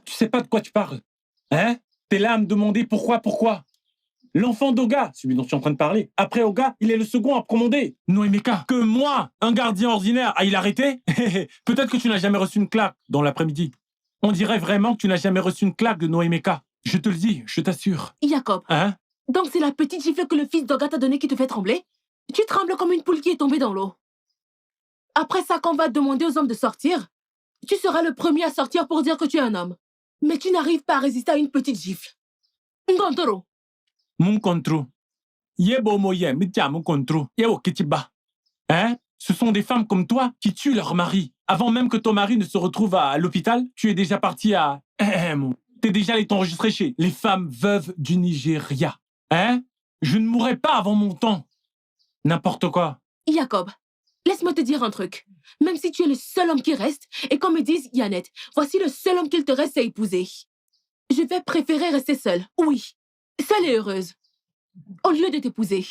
[SPEAKER 6] Tu sais pas de quoi tu parles. Hein? T'es là à me demander pourquoi? L'enfant d'Oga, celui dont tu es en train de parler. Après Oga, il est le second à commander. Noemeka, que moi, un gardien ordinaire, aille l'arrêter? Peut-être que tu n'as jamais reçu une claque dans l'après-midi. On dirait vraiment que tu n'as jamais reçu une claque de Noemeka. Je te le dis, je t'assure.
[SPEAKER 4] Jacob.
[SPEAKER 6] Hein?
[SPEAKER 4] Donc c'est la petite gifle que le fils d'Oga t'a donnée qui te fait trembler? Tu trembles comme une poule qui est tombée dans l'eau. Après ça, quand on va demander aux hommes de sortir, tu seras le premier à sortir pour dire que tu es un homme. Mais tu n'arrives pas à résister à une petite gifle. Ngontoro.
[SPEAKER 6] Mon contre. Yebo moye, mitia mon contre. Yebo kitiba. Hein? Ce sont des femmes comme toi qui tuent leur mari. Avant même que ton mari ne se retrouve à l'hôpital, tu es déjà parti à... T'es déjà allé t'enregistrer chez les femmes veuves du Nigeria. Hein? Je ne mourrai pas avant mon temps. N'importe quoi.
[SPEAKER 4] Jacob, laisse-moi te dire un truc. Même si tu es le seul homme qui reste, et qu'on me dise, Yannette, voici le seul homme qu'il te reste à épouser. Je vais préférer rester seule. Oui. Seule et heureuse. Au lieu de t'épouser.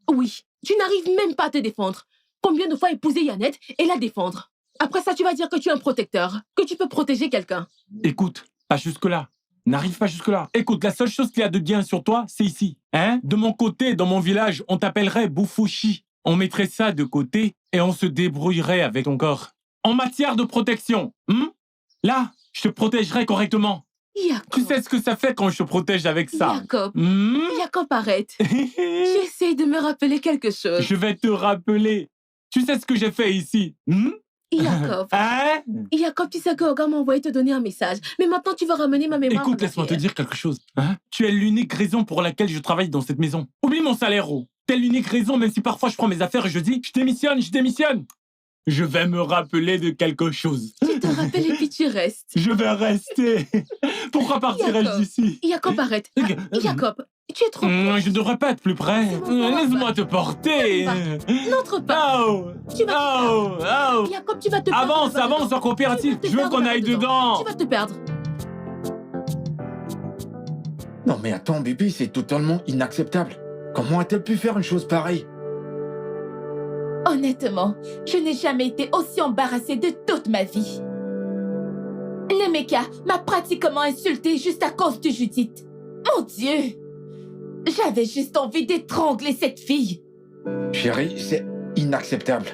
[SPEAKER 4] Oui. Tu n'arrives même pas à te défendre. Combien de fois épouser Yannette et la défendre? Après ça, tu vas dire que tu es un protecteur, que tu peux protéger quelqu'un.
[SPEAKER 6] Écoute, pas jusque-là. N'arrive pas jusque-là. Écoute, la seule chose qu'il y a de bien sur toi, c'est ici. Hein? De mon côté, dans mon village, on t'appellerait Boufushi. On mettrait ça de côté et on se débrouillerait avec ton corps. En matière de protection, là, je te protégerai correctement.
[SPEAKER 4] Jacob.
[SPEAKER 6] Tu sais ce que ça fait quand je te protège avec ça?
[SPEAKER 4] Jacob. Jacob, arrête. J'essaie de me rappeler quelque chose.
[SPEAKER 6] Je vais te rappeler. Tu sais ce que j'ai fait ici?
[SPEAKER 4] Jacob.
[SPEAKER 6] Hein?
[SPEAKER 4] Jacob, tu sais que Oga m'a envoyé te donner un message. Mais maintenant, tu vas ramener ma mémoire.
[SPEAKER 6] Écoute,
[SPEAKER 4] en
[SPEAKER 6] laisse-moi te
[SPEAKER 4] arrière.
[SPEAKER 6] dire quelque chose. Hein? Tu es l'unique raison pour laquelle je travaille dans cette maison. Oublie mon salaire, oh. T'es l'unique raison, même si parfois je prends mes affaires et je dis, je démissionne, je démissionne. Je vais me rappeler de quelque chose.
[SPEAKER 4] Tu te rappelles et puis tu restes.
[SPEAKER 6] Je vais rester. Pourquoi partirais-je
[SPEAKER 4] Jacob.
[SPEAKER 6] d'ici?
[SPEAKER 4] Jacob, arrête. Jacob, tu es trop proche.
[SPEAKER 6] Je ne devrais pas être plus près.
[SPEAKER 4] C'est bon,
[SPEAKER 6] Laisse-moi te porter.
[SPEAKER 4] N'entre pas.
[SPEAKER 6] Oh,
[SPEAKER 4] Tu vas te
[SPEAKER 6] oh,
[SPEAKER 4] perdre.
[SPEAKER 6] oh.
[SPEAKER 4] Jacob, tu vas te perdre.
[SPEAKER 6] Avance,
[SPEAKER 4] là-bas
[SPEAKER 6] avance
[SPEAKER 4] dedans.
[SPEAKER 6] en coopérative.
[SPEAKER 4] Tu vas te
[SPEAKER 6] Je veux
[SPEAKER 4] perdre
[SPEAKER 6] qu'on
[SPEAKER 4] là-bas
[SPEAKER 6] aille dedans.
[SPEAKER 4] Tu vas te perdre.
[SPEAKER 8] Non mais attends, bébé, c'est totalement inacceptable. Comment a-t-elle pu faire une chose pareille?
[SPEAKER 3] Honnêtement, je n'ai jamais été aussi embarrassée de toute ma vie. Nemeka m'a pratiquement insultée juste à cause de Judith. Mon Dieu! J'avais juste envie d'étrangler cette fille.
[SPEAKER 8] Chérie, c'est inacceptable.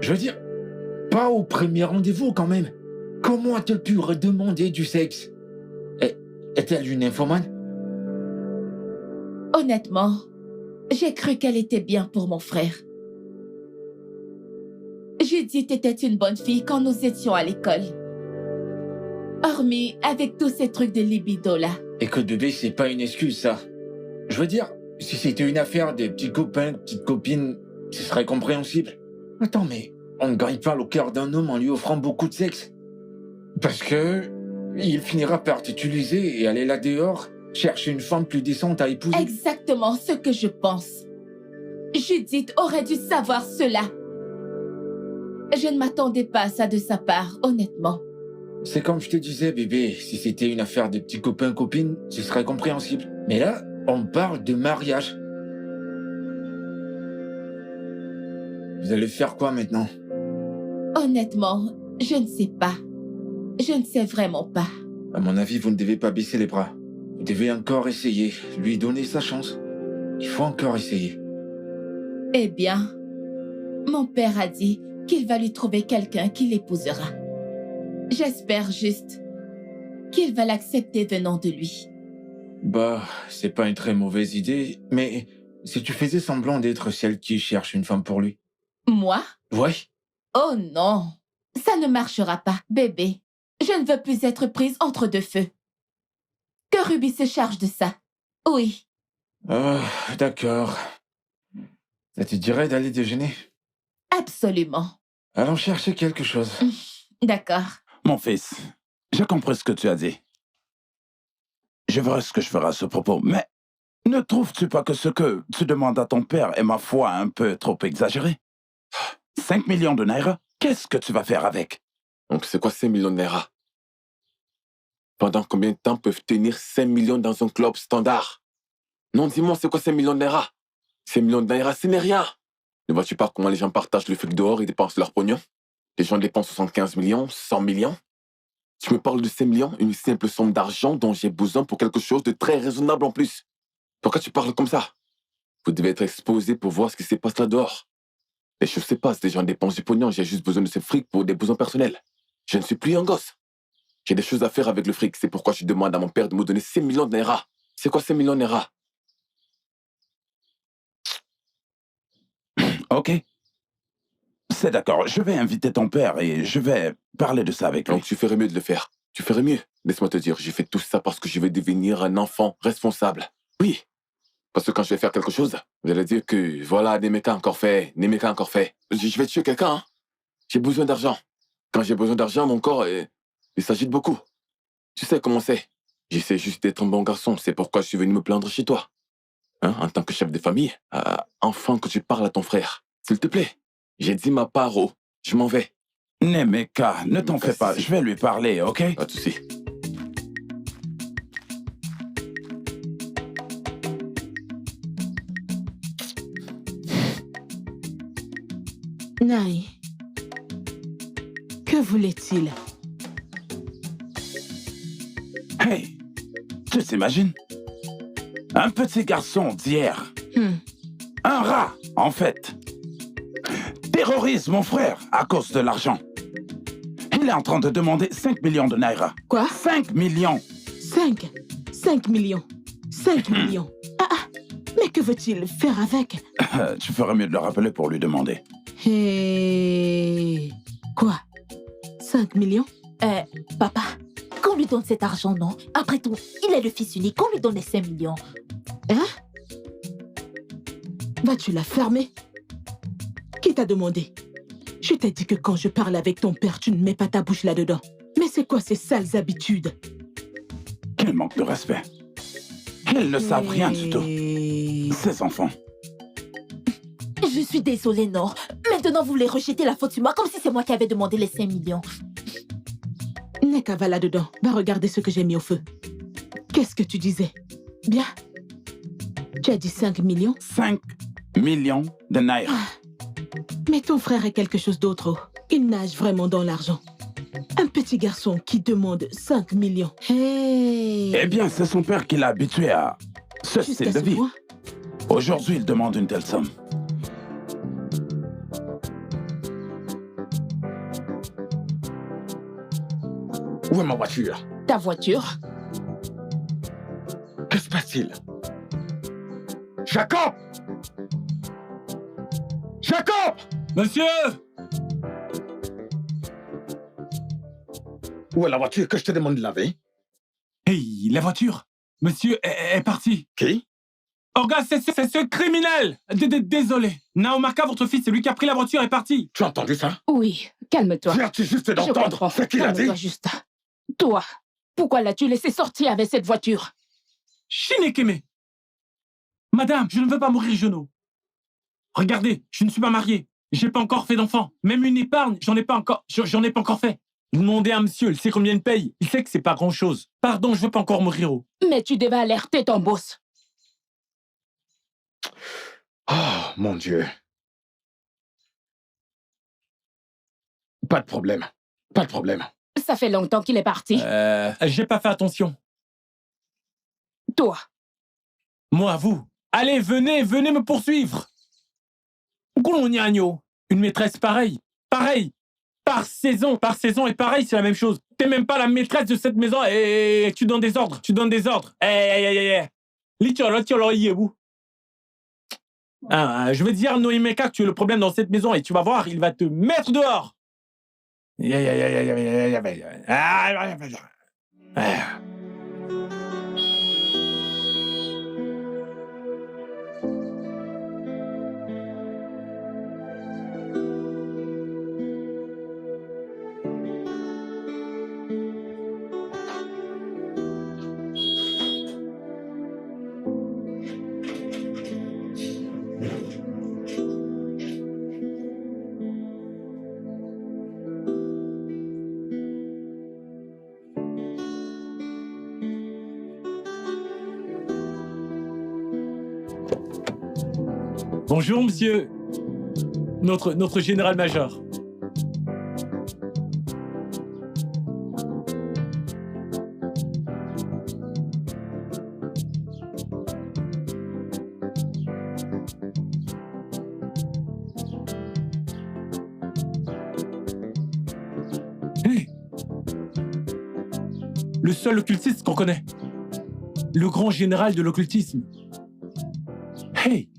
[SPEAKER 8] Je veux dire, pas au premier rendez-vous quand même. Comment a-t-elle pu redemander du sexe? Est-elle une nymphomane?
[SPEAKER 3] Honnêtement, j'ai cru qu'elle était bien pour mon frère. Judith était une bonne fille quand nous étions à l'école. Hormis avec tous ces trucs de libido là.
[SPEAKER 8] Écoute bébé, c'est pas une excuse ça. Je veux dire, si c'était une affaire de petits copains, petites copines, ce serait compréhensible. Attends, mais on ne gagne pas le cœur d'un homme en lui offrant beaucoup de sexe. Parce que il finira par t'utiliser et aller là dehors, chercher une femme plus décente à épouser.
[SPEAKER 3] Exactement ce que je pense. Judith aurait dû savoir cela. Je ne m'attendais pas à ça de sa part, honnêtement.
[SPEAKER 8] C'est comme je te disais, bébé, si c'était une affaire de petits copains-copines, ce serait compréhensible. Mais là, on parle de mariage. Vous allez faire quoi maintenant?
[SPEAKER 3] Honnêtement, je ne sais pas. Je ne sais vraiment pas.
[SPEAKER 8] À mon avis, vous ne devez pas baisser les bras. Vous devez encore essayer, lui donner sa chance. Il faut encore essayer.
[SPEAKER 3] Eh bien, mon père a dit qu'il va lui trouver quelqu'un qui l'épousera. J'espère juste qu'il va l'accepter venant de lui.
[SPEAKER 8] Bah, c'est pas une très mauvaise idée, mais si tu faisais semblant d'être celle qui cherche une femme pour lui.
[SPEAKER 3] Moi?
[SPEAKER 8] Ouais.
[SPEAKER 3] Oh non, ça ne marchera pas, bébé. Je ne veux plus être prise entre deux feux. Que Ruby se charge de ça. Oui.
[SPEAKER 8] Ah, d'accord. Ça te dirait d'aller déjeuner?
[SPEAKER 3] Absolument.
[SPEAKER 8] Allons chercher quelque chose.
[SPEAKER 3] D'accord.
[SPEAKER 5] Mon fils, j'ai compris ce que tu as dit. Je verrai ce que je ferai à ce propos, mais ne trouves-tu pas que ce que tu demandes à ton père est, ma foi, un peu trop exagéré? 5 millions de naira, qu'est-ce que tu vas faire avec?
[SPEAKER 2] Donc c'est quoi 5 millions de naira? Pendant combien de temps peuvent tenir 5 millions dans un club standard? Non, dis-moi, c'est quoi 5 millions de naira? 5 millions de naira, ce n'est rien. Ne vois-tu pas comment les gens partagent le fric dehors et dépensent leur pognon? Les gens dépensent 75 millions, 100 millions. Tu me parles de 5 millions, une simple somme d'argent dont j'ai besoin pour quelque chose de très raisonnable en plus. Pourquoi tu parles comme ça? Vous devez être exposé pour voir ce qui se passe là dehors. Les choses se passent, les gens dépensent du pognon, j'ai juste besoin de ce fric pour des besoins personnels. Je ne suis plus un gosse. J'ai des choses à faire avec le fric, c'est pourquoi je demande à mon père de me donner 5 millions de naira. C'est quoi 5 millions de naira?
[SPEAKER 5] Ok. C'est d'accord, je vais inviter ton père et je vais parler de ça avec lui.
[SPEAKER 2] Donc tu ferais mieux de le faire. Tu ferais mieux. Laisse-moi te dire, j'ai fait tout ça parce que je vais devenir un enfant responsable. Oui. Parce que quand je vais faire quelque chose, vous allez dire que voilà, Nemeka a encore fait, Nemeka a encore fait. Je vais tuer quelqu'un, hein. J'ai besoin d'argent. Quand j'ai besoin d'argent, mon corps, il s'agite beaucoup. Tu sais comment c'est. J'essaie juste d'être un bon garçon, c'est pourquoi je suis venu me plaindre chez toi. Hein, en tant que chef de famille, enfin que tu parles à ton frère. S'il te plaît. J'ai dit ma part, oh. Je m'en vais.
[SPEAKER 5] Nemeka, ne t'en fais pas, je vais lui parler, ok?
[SPEAKER 2] Pas de souci.
[SPEAKER 4] Naï, que voulait-il?
[SPEAKER 5] Hey, tu t'imagines? Un petit garçon d'hier. Un rat, en fait. Terrorise mon frère à cause de l'argent. Il est en train de demander 5 millions de naira.
[SPEAKER 4] Quoi?
[SPEAKER 5] 5 millions.
[SPEAKER 4] 5 millions. 5 millions. Mais que veut-il faire avec?
[SPEAKER 5] Tu ferais mieux de le rappeler pour lui demander.
[SPEAKER 4] Hey. Quoi? 5 millions?
[SPEAKER 9] Papa, qu'on lui donne cet argent, non? Après tout, il est le fils unique, qu'on lui donne les 5 millions.
[SPEAKER 4] Hein? Vas-tu la fermer? Qui t'a demandé? Je t'ai dit que quand je parle avec ton père, tu ne mets pas ta bouche là-dedans. Mais c'est quoi ces sales habitudes?
[SPEAKER 5] Quel manque de respect. Ils ne savent rien du tout. Ces enfants.
[SPEAKER 9] Je suis désolée, non. Maintenant, vous voulez rejeter la faute sur moi comme si c'est moi qui avais demandé les 5 millions.
[SPEAKER 4] Neka va là-dedans. Va regarder ce que j'ai mis au feu. Qu'est-ce que tu disais? Bien. Tu as dit 5 millions?
[SPEAKER 5] 5 millions de naira.
[SPEAKER 4] Mais ton frère est quelque chose d'autre. Il nage vraiment dans l'argent. Un petit garçon qui demande 5 millions. Hey.
[SPEAKER 5] Eh bien, c'est son père qui l'a habitué à ce style de vie. Aujourd'hui, il demande une telle somme.
[SPEAKER 1] Où est ma voiture?
[SPEAKER 10] Ta voiture?
[SPEAKER 1] Que se passe-t-il? Jacob! Jacob!
[SPEAKER 6] Monsieur!
[SPEAKER 1] Où est la voiture que je te demande de laver?
[SPEAKER 6] Hey, la voiture! Monsieur est parti.
[SPEAKER 1] Qui?
[SPEAKER 6] Oh, regarde, c'est ce criminel! Désolé. Naomaka, votre fils, c'est lui qui a pris la voiture et est parti.
[SPEAKER 1] Tu as entendu ça?
[SPEAKER 10] Oui, calme-toi.
[SPEAKER 1] Viens-tu juste d'entendre ce qu'il a dit?
[SPEAKER 10] Calme-toi juste. Toi, pourquoi l'as-tu laissé sortir avec cette voiture?
[SPEAKER 6] Shinekeme! Madame, je ne veux pas mourir genou. Regardez, je ne suis pas marié. J'ai pas encore fait d'enfant. Même une épargne, j'en ai pas encore fait. Demandez à monsieur, il sait combien il paye. Il sait que c'est pas grand-chose. Pardon, je veux pas encore mourir.
[SPEAKER 10] Mais tu devais alerter ton boss.
[SPEAKER 1] Oh, mon Dieu. Pas de problème. Pas de problème.
[SPEAKER 10] Ça fait longtemps qu'il est parti.
[SPEAKER 6] J'ai pas fait attention.
[SPEAKER 10] Toi.
[SPEAKER 6] Moi, vous. Allez, venez me poursuivre. Une maîtresse pareille. Par saison et pareil, c'est la même chose. T'es même pas la maîtresse de cette maison et tu donnes des ordres. Je vais dire Noimeka que tu es le problème dans cette maison et tu vas voir, il va te mettre dehors. Bonjour, monsieur. Notre général-major. Hey. Le seul occultiste qu'on connaît. Le grand général de l'occultisme. Hey.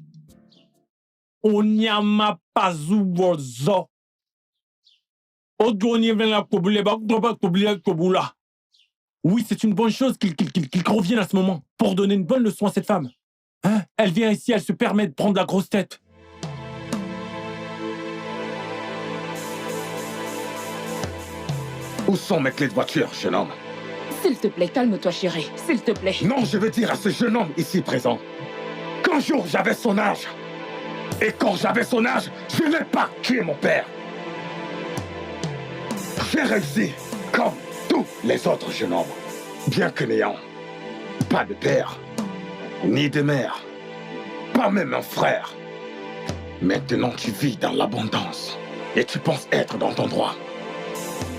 [SPEAKER 6] Onyama pazubozo. Oui, c'est une bonne chose qu'il revienne à ce moment pour donner une bonne leçon à cette femme. Hein? Elle vient ici, elle se permet de prendre la grosse tête.
[SPEAKER 1] Où sont mes clés de voiture, jeune homme?
[SPEAKER 10] S'il te plaît, calme-toi, chérie. S'il te plaît.
[SPEAKER 1] Non, je veux dire à ce jeune homme ici présent qu'un jour j'avais son âge. Et quand j'avais son âge, je n'ai pas tué mon père. J'ai réussi comme tous les autres jeunes hommes, bien que n'ayant pas de père, ni de mère, pas même un frère. Maintenant, tu vis dans l'abondance et tu penses être dans ton droit.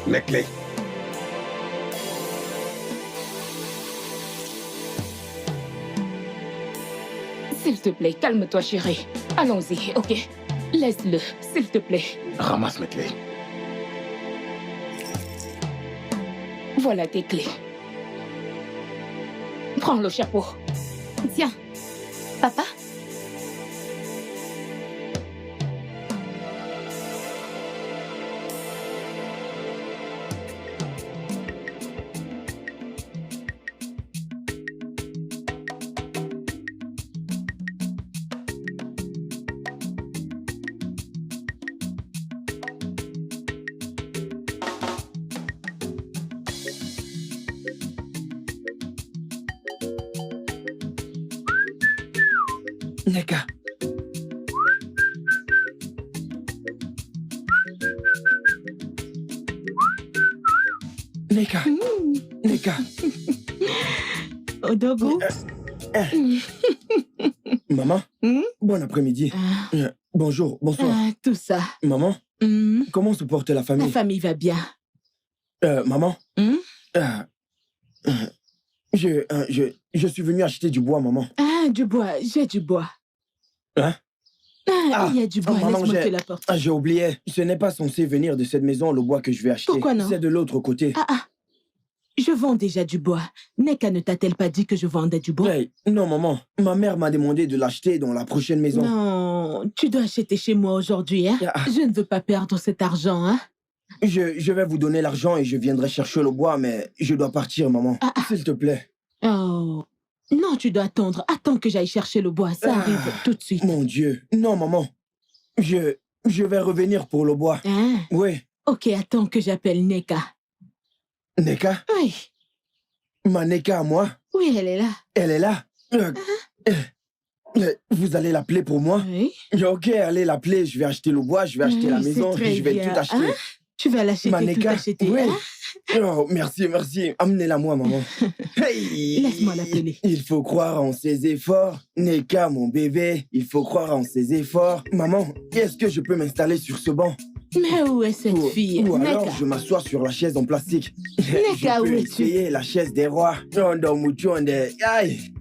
[SPEAKER 1] Mes clés.
[SPEAKER 10] S'il te plaît, calme-toi, chérie. Allons-y, ok? Laisse-le, s'il te plaît.
[SPEAKER 1] Ramasse mes clés.
[SPEAKER 10] Voilà tes clés. Prends le chapeau.
[SPEAKER 7] Tiens, papa.
[SPEAKER 11] Neka. Neka. Neka.
[SPEAKER 4] Odogo.
[SPEAKER 11] Maman, bon après-midi. Bonjour, bonsoir.
[SPEAKER 4] Tout ça.
[SPEAKER 11] Maman, comment se porte la famille?
[SPEAKER 4] La famille va bien.
[SPEAKER 11] Maman, je suis venu acheter du bois, maman.
[SPEAKER 4] Ah, du bois, j'ai du bois.
[SPEAKER 11] Hein?
[SPEAKER 4] Il y a du bois,
[SPEAKER 11] maman,
[SPEAKER 4] laisse-moi te l'apporter.
[SPEAKER 11] j'ai oublié. Ce n'est pas censé venir de cette maison, le bois que je vais acheter.
[SPEAKER 4] Pourquoi non?
[SPEAKER 11] C'est de l'autre côté.
[SPEAKER 4] Je vends déjà du bois. Neka ne t'a-t-elle pas dit que je vendais du bois?
[SPEAKER 11] Hey, non, maman. Ma mère m'a demandé de l'acheter dans la prochaine maison.
[SPEAKER 4] Non, tu dois acheter chez moi aujourd'hui, hein? Je ne veux pas perdre cet argent, hein?
[SPEAKER 11] Je vais vous donner l'argent et je viendrai chercher le bois, mais je dois partir, maman. S'il te plaît.
[SPEAKER 4] Oh. Non, tu dois attendre. Attends que j'aille chercher le bois. Ça arrive tout de suite.
[SPEAKER 11] Mon Dieu. Non, maman. Je vais revenir pour le bois.
[SPEAKER 4] Hein?
[SPEAKER 11] Oui.
[SPEAKER 4] Ok, attends que j'appelle Neka.
[SPEAKER 11] Neka?
[SPEAKER 4] Oui.
[SPEAKER 11] Ma Neka à moi?
[SPEAKER 4] Oui, elle est là.
[SPEAKER 11] Elle est là? Vous allez l'appeler pour moi?
[SPEAKER 4] Oui.
[SPEAKER 11] Ok, allez l'appeler. Je vais acheter le bois, je vais acheter la maison, puis je vais tout acheter.
[SPEAKER 4] Tu vas l'acheter,
[SPEAKER 11] Ma
[SPEAKER 4] tout
[SPEAKER 11] Neka?
[SPEAKER 4] acheter.
[SPEAKER 11] Oui. Oh, merci, merci. Amenez-la moi, maman. Hey.
[SPEAKER 4] Laisse-moi l'appeler.
[SPEAKER 11] Il faut croire en ses efforts. Neka, mon bébé, il faut croire en ses efforts. Maman, est-ce que je peux m'installer sur ce banc?
[SPEAKER 4] Mais où est cette fille?
[SPEAKER 11] Ou
[SPEAKER 4] Neka.
[SPEAKER 11] alors je m'assois sur la chaise en plastique.
[SPEAKER 4] Neka,
[SPEAKER 11] je
[SPEAKER 4] où
[SPEAKER 11] peux
[SPEAKER 4] es-tu?
[SPEAKER 11] essayer la chaise des rois. Aïe.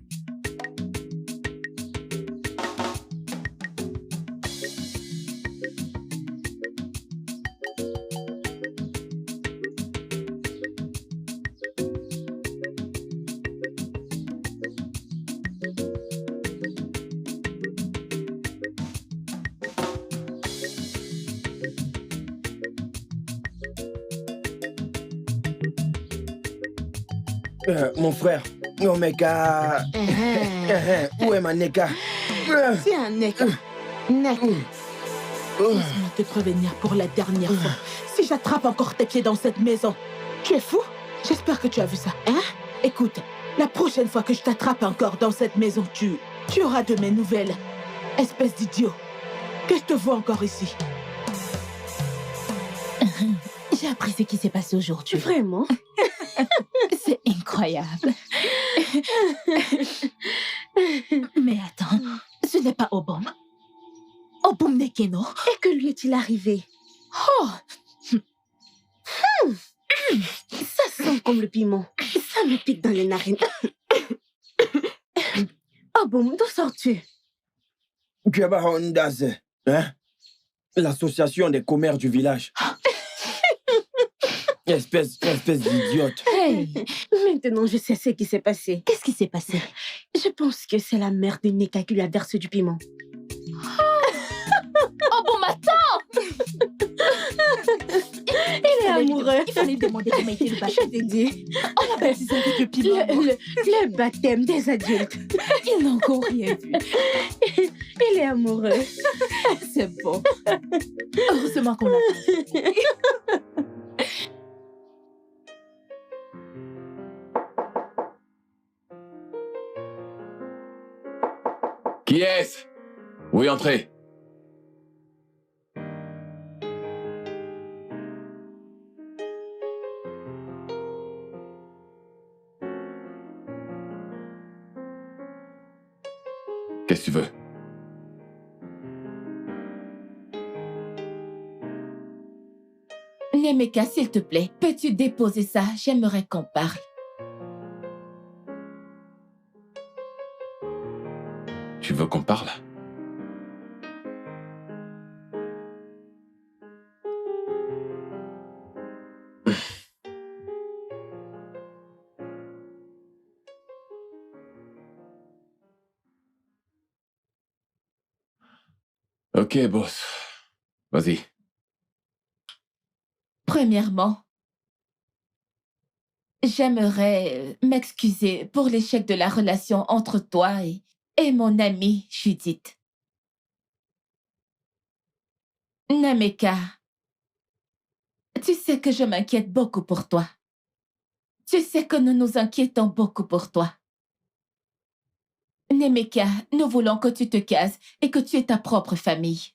[SPEAKER 11] Mon frère, oh Neka. Où est ma Neka?
[SPEAKER 4] Tiens, Neka. Neka. Laisse-moi te prévenir pour la dernière fois. Si j'attrape encore tes pieds dans cette maison, tu es fou? J'espère que tu as vu ça, hein? Écoute, la prochaine fois que je t'attrape encore dans cette maison, tu auras de mes nouvelles. Espèce d'idiot. Que je te vois encore ici.
[SPEAKER 9] J'ai appris ce qui s'est passé aujourd'hui.
[SPEAKER 7] Vraiment?
[SPEAKER 9] C'est incroyable. Mais attends, ce n'est pas Obom. Obom Nekeno.
[SPEAKER 7] Et que lui est-il arrivé?
[SPEAKER 9] Oh!
[SPEAKER 7] Ça sent comme le piment. Ça me pique dans les narines. Oh bon, d'où sors-tu?
[SPEAKER 11] Hein? L'association des commères du village. Espèce d'idiote.
[SPEAKER 7] Hey, maintenant je sais ce qui s'est passé.
[SPEAKER 9] Qu'est-ce qui s'est passé?
[SPEAKER 7] Je pense que c'est la mère de Neka qui lui a versé du piment.
[SPEAKER 9] Oh bon, attends!
[SPEAKER 7] Il est amoureux.
[SPEAKER 9] Il fallait demander comment était le baptême.
[SPEAKER 7] Je t'ai dit.
[SPEAKER 9] On l'a baptisé avec le piment.
[SPEAKER 7] Le baptême des adultes.
[SPEAKER 9] Il n'a encore rien vu.
[SPEAKER 7] Il est amoureux.
[SPEAKER 9] C'est bon. Heureusement qu'on l'a fait.
[SPEAKER 2] Qui est-ce? Oui, entrez. Qu'est-ce que tu veux?
[SPEAKER 3] Nemeka, s'il te plaît, peux-tu déposer ça? J'aimerais qu'on parle.
[SPEAKER 2] Tu veux qu'on parle? Ok, boss. Vas-y.
[SPEAKER 3] Premièrement, j'aimerais m'excuser pour l'échec de la relation entre toi et mon amie Judith. Nemeka, tu sais que je m'inquiète beaucoup pour toi. Tu sais que nous nous inquiétons beaucoup pour toi. Nemeka, nous voulons que tu te cases et que tu aies ta propre famille.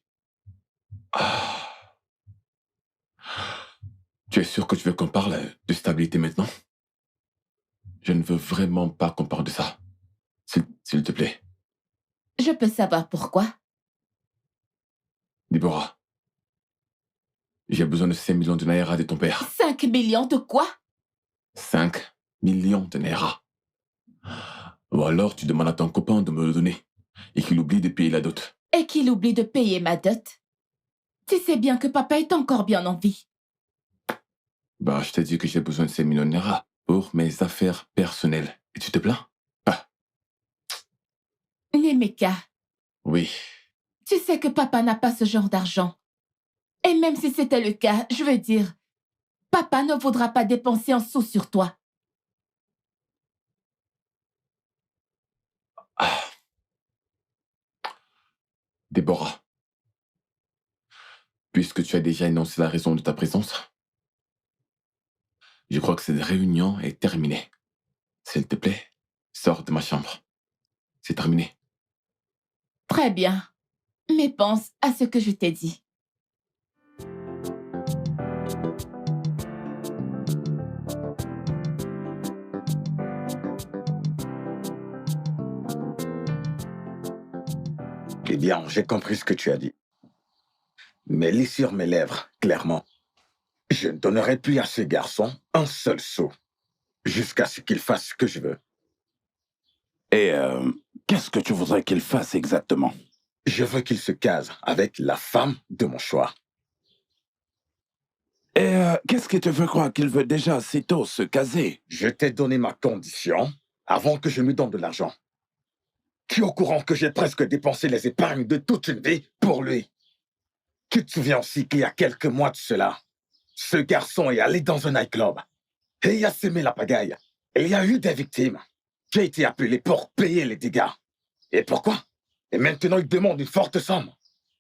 [SPEAKER 2] Tu es sûr que tu veux qu'on parle de stabilité maintenant? Je ne veux vraiment pas qu'on parle de ça. S'il te plaît.
[SPEAKER 3] Je peux savoir pourquoi?
[SPEAKER 2] Déborah, j'ai besoin de 5 millions de naira de ton père.
[SPEAKER 3] 5 millions de quoi?
[SPEAKER 2] 5 millions de naira. Ou alors tu demandes à ton copain de me le donner et qu'il oublie de payer la dot.
[SPEAKER 3] Et qu'il oublie de payer ma dot. Tu sais bien que papa est encore bien en vie.
[SPEAKER 2] Bah, je t'ai dit que j'ai besoin de 5 millions de naira pour mes affaires personnelles. Et tu te plains?
[SPEAKER 3] Nemeka,
[SPEAKER 2] Oui.
[SPEAKER 3] tu sais que papa n'a pas ce genre d'argent. Et même si c'était le cas, je veux dire, papa ne voudra pas dépenser un sou sur toi.
[SPEAKER 2] Déborah, puisque tu as déjà énoncé la raison de ta présence, je crois que cette réunion est terminée. S'il te plaît, sors de ma chambre. C'est terminé.
[SPEAKER 3] Très bien. Mais pense à ce que je t'ai dit.
[SPEAKER 1] Eh bien, j'ai compris ce que tu as dit. Mais lis sur mes lèvres, clairement. Je ne donnerai plus à ce garçon un seul sou, jusqu'à ce qu'il fasse ce que je veux.
[SPEAKER 5] Et qu'est-ce que tu voudrais qu'il fasse exactement?
[SPEAKER 1] Je veux qu'il se case avec la femme de mon choix.
[SPEAKER 5] Et qu'est-ce qui te fait croire qu'il veut déjà si tôt se caser?
[SPEAKER 1] Je t'ai donné ma condition avant que je lui donne de l'argent. Tu es au courant que j'ai presque dépensé les épargnes de toute une vie pour lui. Tu te souviens aussi qu'il y a quelques mois de cela, ce garçon est allé dans un nightclub et il a semé la pagaille. Il y a eu des victimes. J'ai été appelé pour payer les dégâts. Et pourquoi? Et maintenant, il demande une forte somme.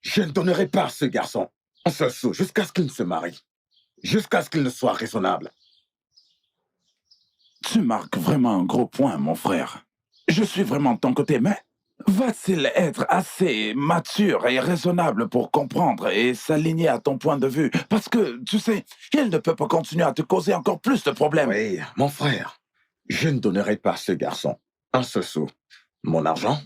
[SPEAKER 1] Je ne donnerai pas à ce garçon un seul sou jusqu'à ce qu'il ne se marie. Jusqu'à ce qu'il ne soit raisonnable.
[SPEAKER 5] Tu marques vraiment un gros point, mon frère. Je suis vraiment de ton côté, mais va-t-il être assez mature et raisonnable pour comprendre et s'aligner à ton point de vue? Parce que, tu sais, il ne peut pas continuer à te causer encore plus de problèmes.
[SPEAKER 1] Oui, mon frère, je ne donnerai pas à ce garçon un seul sou. Mon argent,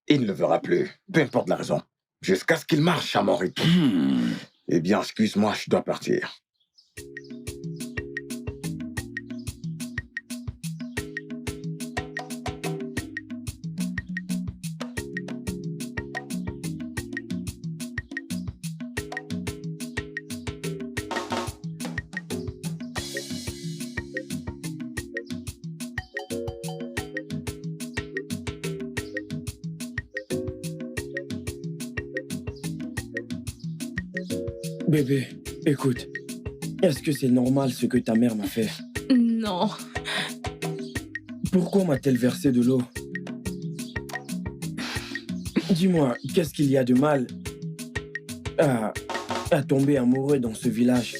[SPEAKER 1] il ne le verra plus, peu importe la raison, jusqu'à ce qu'il marche à mon rythme. Eh bien, excuse-moi, je dois partir.
[SPEAKER 11] Bébé, écoute, est-ce que c'est normal ce que ta mère m'a fait?
[SPEAKER 4] Non.
[SPEAKER 11] Pourquoi m'a-t-elle versé de l'eau? Dis-moi, qu'est-ce qu'il y a de mal à tomber amoureux dans ce village?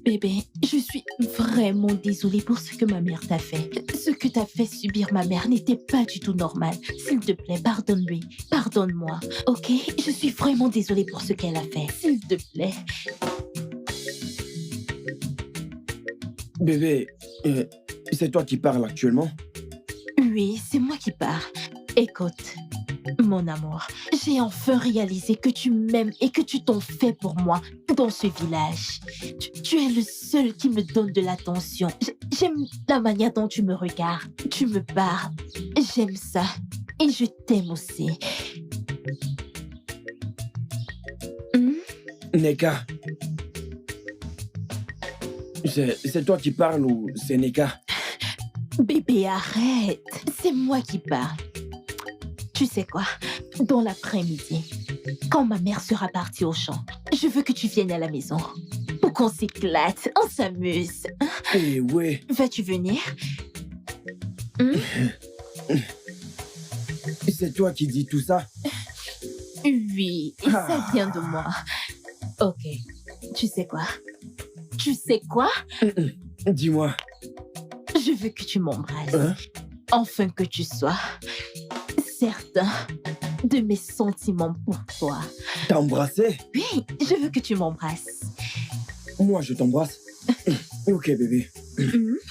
[SPEAKER 9] Bébé, je suis vraiment désolée pour ce que ma mère t'a fait. Ce que t'as fait subir ma mère n'était pas du tout normal. S'il te plaît, pardonne-lui. Pardonne-moi, ok? Je suis vraiment désolée pour ce qu'elle a fait. S'il te plaît.
[SPEAKER 11] Bébé, c'est toi qui parles actuellement?
[SPEAKER 9] Oui, c'est moi qui parle. Écoute, mon amour, j'ai enfin réalisé que tu m'aimes et que tu t'en fais pour moi dans ce village. Tu es le seul qui me donne de l'attention. J'aime la manière dont tu me regardes, tu me parles. J'aime ça et je t'aime aussi.
[SPEAKER 11] Neka. C'est toi qui parles ou c'est Neka?
[SPEAKER 9] Bébé, arrête. C'est moi qui parle. Tu sais quoi? Dans l'après-midi, quand ma mère sera partie au champ, je veux que tu viennes à la maison pour qu'on s'éclate, on s'amuse.
[SPEAKER 11] Eh ouais.
[SPEAKER 9] Vas-tu venir?
[SPEAKER 11] C'est toi qui dis tout ça?
[SPEAKER 9] Oui, et ça vient de moi. Ok, tu sais quoi? Tu sais quoi?
[SPEAKER 11] Dis-moi.
[SPEAKER 9] Je veux que tu m'embrasses.
[SPEAKER 11] Hein?
[SPEAKER 9] enfin que tu sois certain de mes sentiments pour toi.
[SPEAKER 11] T'embrasser?
[SPEAKER 9] Oui, je veux que tu m'embrasses.
[SPEAKER 11] Moi, je t'embrasse. Ok, bébé.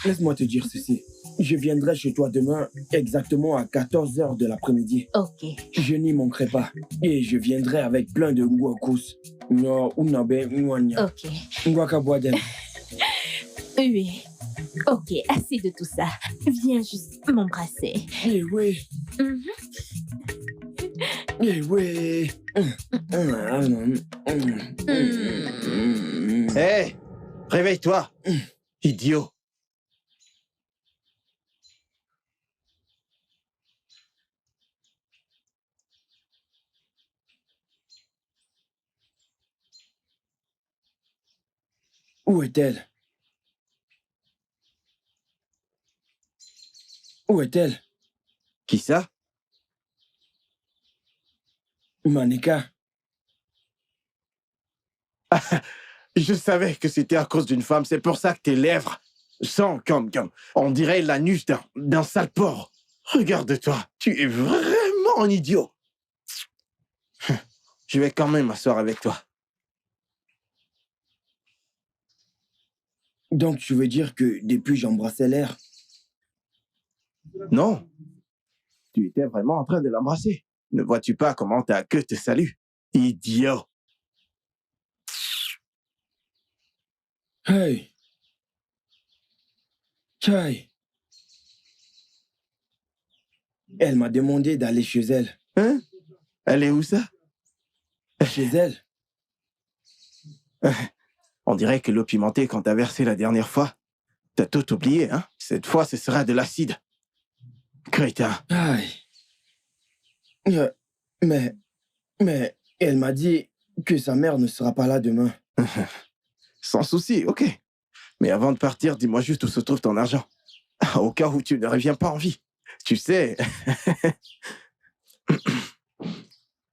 [SPEAKER 11] Laisse-moi te dire ceci. Je viendrai chez toi demain exactement à 14h de l'après-midi.
[SPEAKER 9] Ok.
[SPEAKER 11] Je n'y manquerai pas. Et je viendrai avec plein de ngwakus. No, unabe, nwanya.
[SPEAKER 9] Ok.
[SPEAKER 11] Ngwakabwadem.
[SPEAKER 9] Oui. Ok, assez de tout ça. Viens juste m'embrasser.
[SPEAKER 11] Eh oui. Eh oui.
[SPEAKER 12] Hé, réveille-toi, idiot.
[SPEAKER 11] Où est-elle? Où est-elle?
[SPEAKER 12] Qui ça?
[SPEAKER 11] Manéka.
[SPEAKER 12] Je savais que c'était à cause d'une femme, c'est pour ça que tes lèvres sentent comme on dirait l'anus d'un sale porc. Regarde-toi, tu es vraiment un idiot. Je vais quand même m'asseoir avec toi.
[SPEAKER 11] Donc tu veux dire que depuis j'embrassais l'air?
[SPEAKER 12] Non, tu étais vraiment en train de l'embrasser. Ne vois-tu pas comment ta queue te salue? Idiot.
[SPEAKER 11] Hey. Chai. Elle m'a demandé d'aller chez elle.
[SPEAKER 12] Hein? Elle est où ça?
[SPEAKER 11] Chez elle.
[SPEAKER 12] On dirait que l'eau pimentée qu'on t'a versée la dernière fois, t'as tout oublié, hein? Cette fois, ce sera de l'acide. Crétin.
[SPEAKER 11] Aïe. Mais elle m'a dit que sa mère ne sera pas là demain.
[SPEAKER 12] Sans souci, ok. Mais avant de partir, dis-moi juste où se trouve ton argent. Au cas où tu ne reviens pas en vie. Tu sais...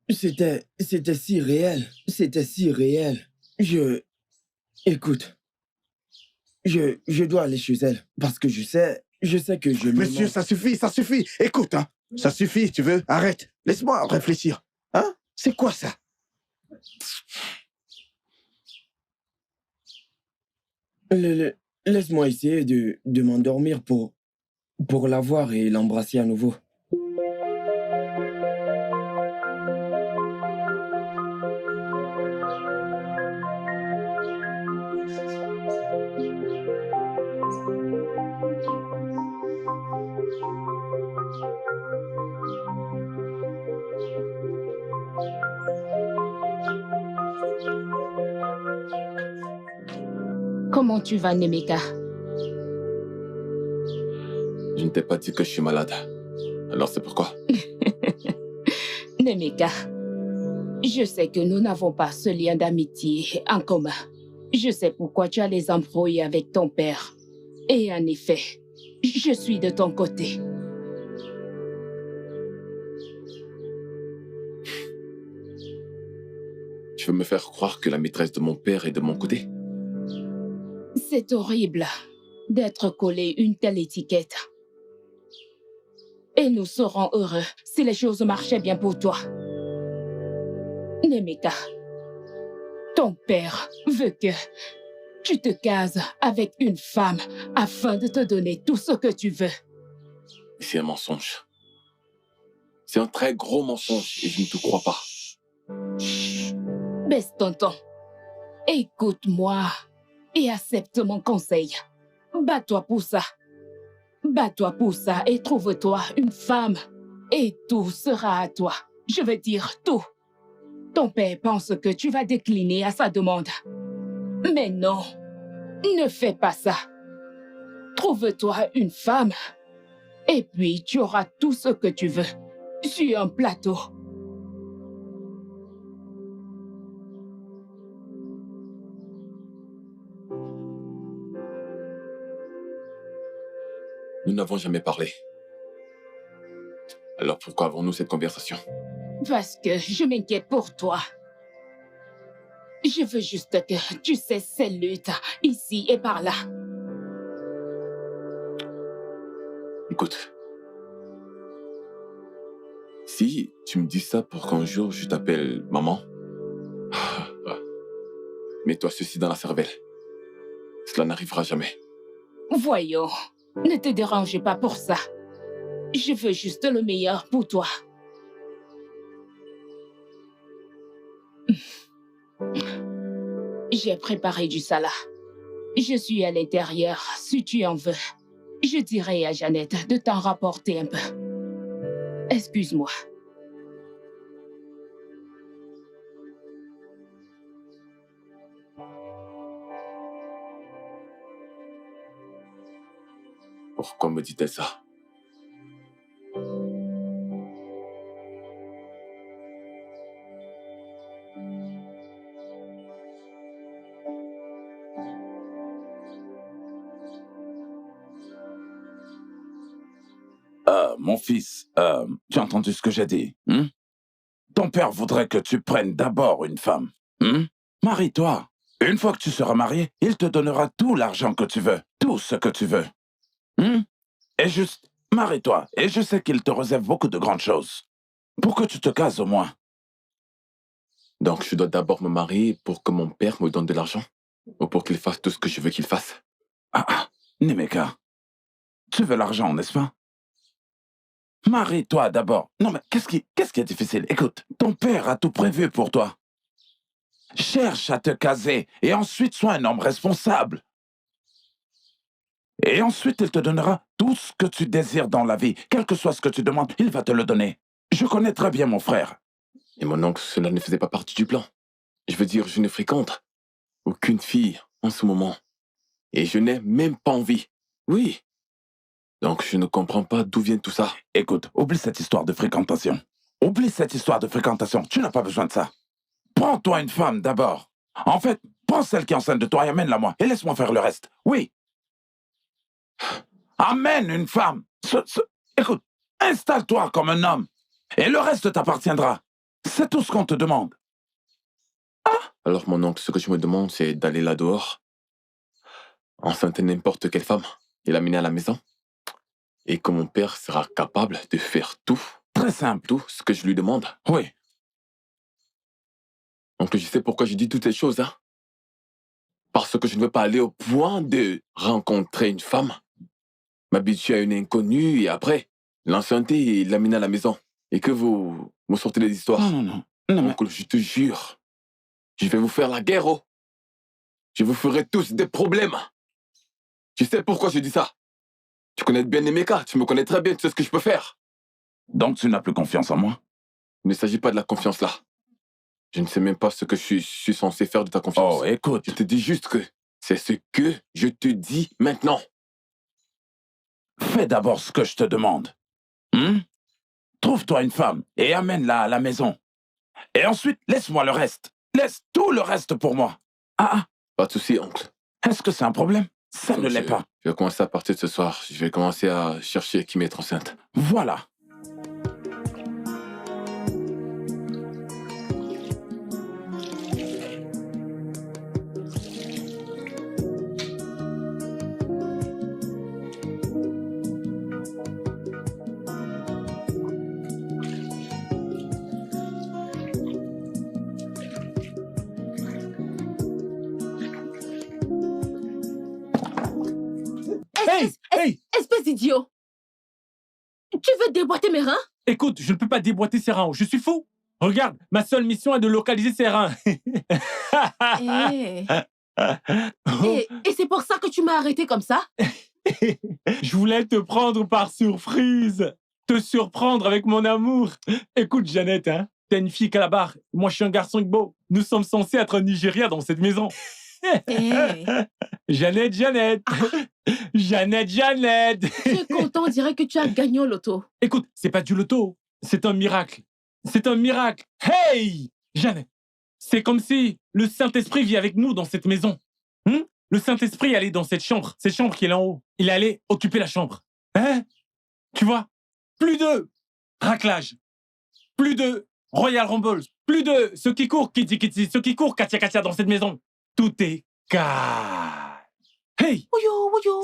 [SPEAKER 11] C'était si réel. C'était si réel. Écoute. Je dois aller chez elle. Parce que je sais que je...
[SPEAKER 12] Monsieur, ça suffit. Écoute, hein. Ça suffit, tu veux? Arrête. Laisse-moi réfléchir. Hein? C'est quoi ça?
[SPEAKER 11] Laisse-moi essayer de m'endormir pour la voir et l'embrasser à nouveau.
[SPEAKER 10] Comment tu vas, Nemeka?
[SPEAKER 2] Je ne t'ai pas dit que je suis malade. Alors c'est pourquoi?
[SPEAKER 10] Nemeka, je sais que nous n'avons pas ce lien d'amitié en commun. Je sais pourquoi tu as les embrouilles avec ton père. Et en effet, je suis de ton côté.
[SPEAKER 2] Tu veux me faire croire que la maîtresse de mon père est de mon côté?
[SPEAKER 10] C'est horrible d'être collé une telle étiquette. Et nous serons heureux si les choses marchaient bien pour toi. Nemeka, ton père veut que tu te cases avec une femme afin de te donner tout ce que tu veux.
[SPEAKER 2] C'est un mensonge. C'est un très gros mensonge et je ne te crois pas.
[SPEAKER 10] Baisse ton ton. Écoute-moi et accepte mon conseil. Bats-toi pour ça. Bats-toi pour ça et trouve-toi une femme. Et tout sera à toi. Je veux dire tout. Ton père pense que tu vas décliner à sa demande. Mais non, ne fais pas ça. Trouve-toi une femme. Et puis tu auras tout ce que tu veux. Sur un plateau.
[SPEAKER 2] Nous n'avons jamais parlé. Alors pourquoi avons-nous cette conversation?
[SPEAKER 10] Parce que je m'inquiète pour toi. Je veux juste que tu cesses ces luttes ici et par là.
[SPEAKER 2] Écoute, Si tu me dis ça pour qu'un jour je t'appelle maman, mets-toi ceci dans la cervelle. Cela n'arrivera jamais.
[SPEAKER 10] Voyons, ne te dérange pas pour ça. Je veux juste le meilleur pour toi. J'ai préparé du salat. Je suis à l'intérieur, si tu en veux. Je dirai à Jeannette de t'en rapporter un peu. Excuse-moi.
[SPEAKER 2] Pourquoi me dit-elle ça?
[SPEAKER 5] Mon fils, tu as entendu ce que j'ai dit, hein? Ton père voudrait que tu prennes d'abord une femme. Hein? Marie-toi. Une fois que tu seras marié, il te donnera tout l'argent que tu veux, tout ce que tu veux. Hein? Et juste, marie-toi. Et je sais qu'il te réserve beaucoup de grandes choses. Pour que tu te cases au moins.
[SPEAKER 2] Donc je dois d'abord me marier pour que mon père me donne de l'argent? Ou pour qu'il fasse tout ce que je veux qu'il fasse?
[SPEAKER 5] Nemeka, tu veux l'argent, n'est-ce pas? Marie-toi d'abord. Non mais qu'est-ce qui est difficile? Écoute, ton père a tout prévu pour toi. Cherche à te caser et ensuite sois un homme responsable. Et ensuite, il te donnera tout ce que tu désires dans la vie. Quel que soit ce que tu demandes, il va te le donner. Je connais très bien mon frère.
[SPEAKER 2] Et mon oncle, cela ne faisait pas partie du plan. Je veux dire, je ne fréquente aucune fille en ce moment. Et je n'ai même pas envie. Oui. Donc je ne comprends pas d'où vient tout ça.
[SPEAKER 5] Écoute, oublie cette histoire de fréquentation. Oublie cette histoire de fréquentation. Tu n'as pas besoin de ça. Prends-toi une femme d'abord. En fait, prends celle qui est enceinte de toi et amène-la moi. Et laisse-moi faire le reste. Oui. Amène une femme. Écoute, installe-toi comme un homme. Et le reste t'appartiendra. C'est tout ce qu'on te demande.
[SPEAKER 2] Alors mon oncle, ce que je me demande, c'est d'aller là dehors, enceinte n'importe quelle femme, et l'amener à la maison. Et que mon père sera capable de faire tout.
[SPEAKER 5] Très simple.
[SPEAKER 2] Tout ce que je lui demande.
[SPEAKER 5] Oui.
[SPEAKER 2] Donc je sais pourquoi je dis toutes ces choses, hein. Parce que je ne veux pas aller au point de rencontrer une femme, m'habituer à une inconnue et après l'enchanter et l'amener à la maison. Et que vous me sortez des histoires.
[SPEAKER 5] Non.
[SPEAKER 2] Oncle, je te jure, je vais vous faire la guerre, oh. Je vous ferai tous des problèmes. Tu sais pourquoi je dis ça? Tu connais bien Nemeka, tu me connais très bien, tu sais ce que je peux faire.
[SPEAKER 5] Donc tu n'as plus confiance en moi?
[SPEAKER 2] Il ne s'agit pas de la confiance là. Je ne sais même pas ce que je suis censé faire de ta confiance.
[SPEAKER 5] Oh, écoute.
[SPEAKER 2] Je te dis juste que c'est ce que je te dis maintenant.
[SPEAKER 5] Fais d'abord ce que je te demande. Trouve-toi une femme et amène-la à la maison. Et ensuite, laisse-moi le reste. Laisse tout le reste pour moi.
[SPEAKER 2] Pas de souci, oncle.
[SPEAKER 5] Est-ce que c'est un problème? Ça ne l'est pas.
[SPEAKER 2] Je vais commencer à partir de ce soir. Je vais commencer à chercher qui m'est enceinte.
[SPEAKER 5] Voilà.
[SPEAKER 4] Espèce d'idiot! Tu veux déboîter mes reins?
[SPEAKER 6] Écoute, je ne peux pas déboîter ses reins. Je suis fou. Regarde, ma seule mission est de localiser ses reins.
[SPEAKER 4] Et c'est pour ça que tu m'as arrêté comme ça?
[SPEAKER 6] Je voulais te prendre par surprise. Te surprendre avec mon amour. Écoute, Jeannette, hein, t'es une fille Calabar. Moi, je suis un garçon Igbo. Nous sommes censés être Nigériens dans cette maison. Jeannette. Jeannette.
[SPEAKER 4] Tu es content, on dirait que tu as gagné au loto.
[SPEAKER 6] Écoute, c'est pas du loto. C'est un miracle. C'est un miracle. Hey, Jeannette. C'est comme si le Saint-Esprit vit avec nous dans cette maison. Le Saint-Esprit allait dans cette chambre qui est là en haut. Il allait occuper la chambre. Hein? Tu vois? Plus de raclage. Plus de Royal Rumble. Plus de ceux qui courent, Kitty, ceux qui courent, Katia dans cette maison. Tout est calme. Hey!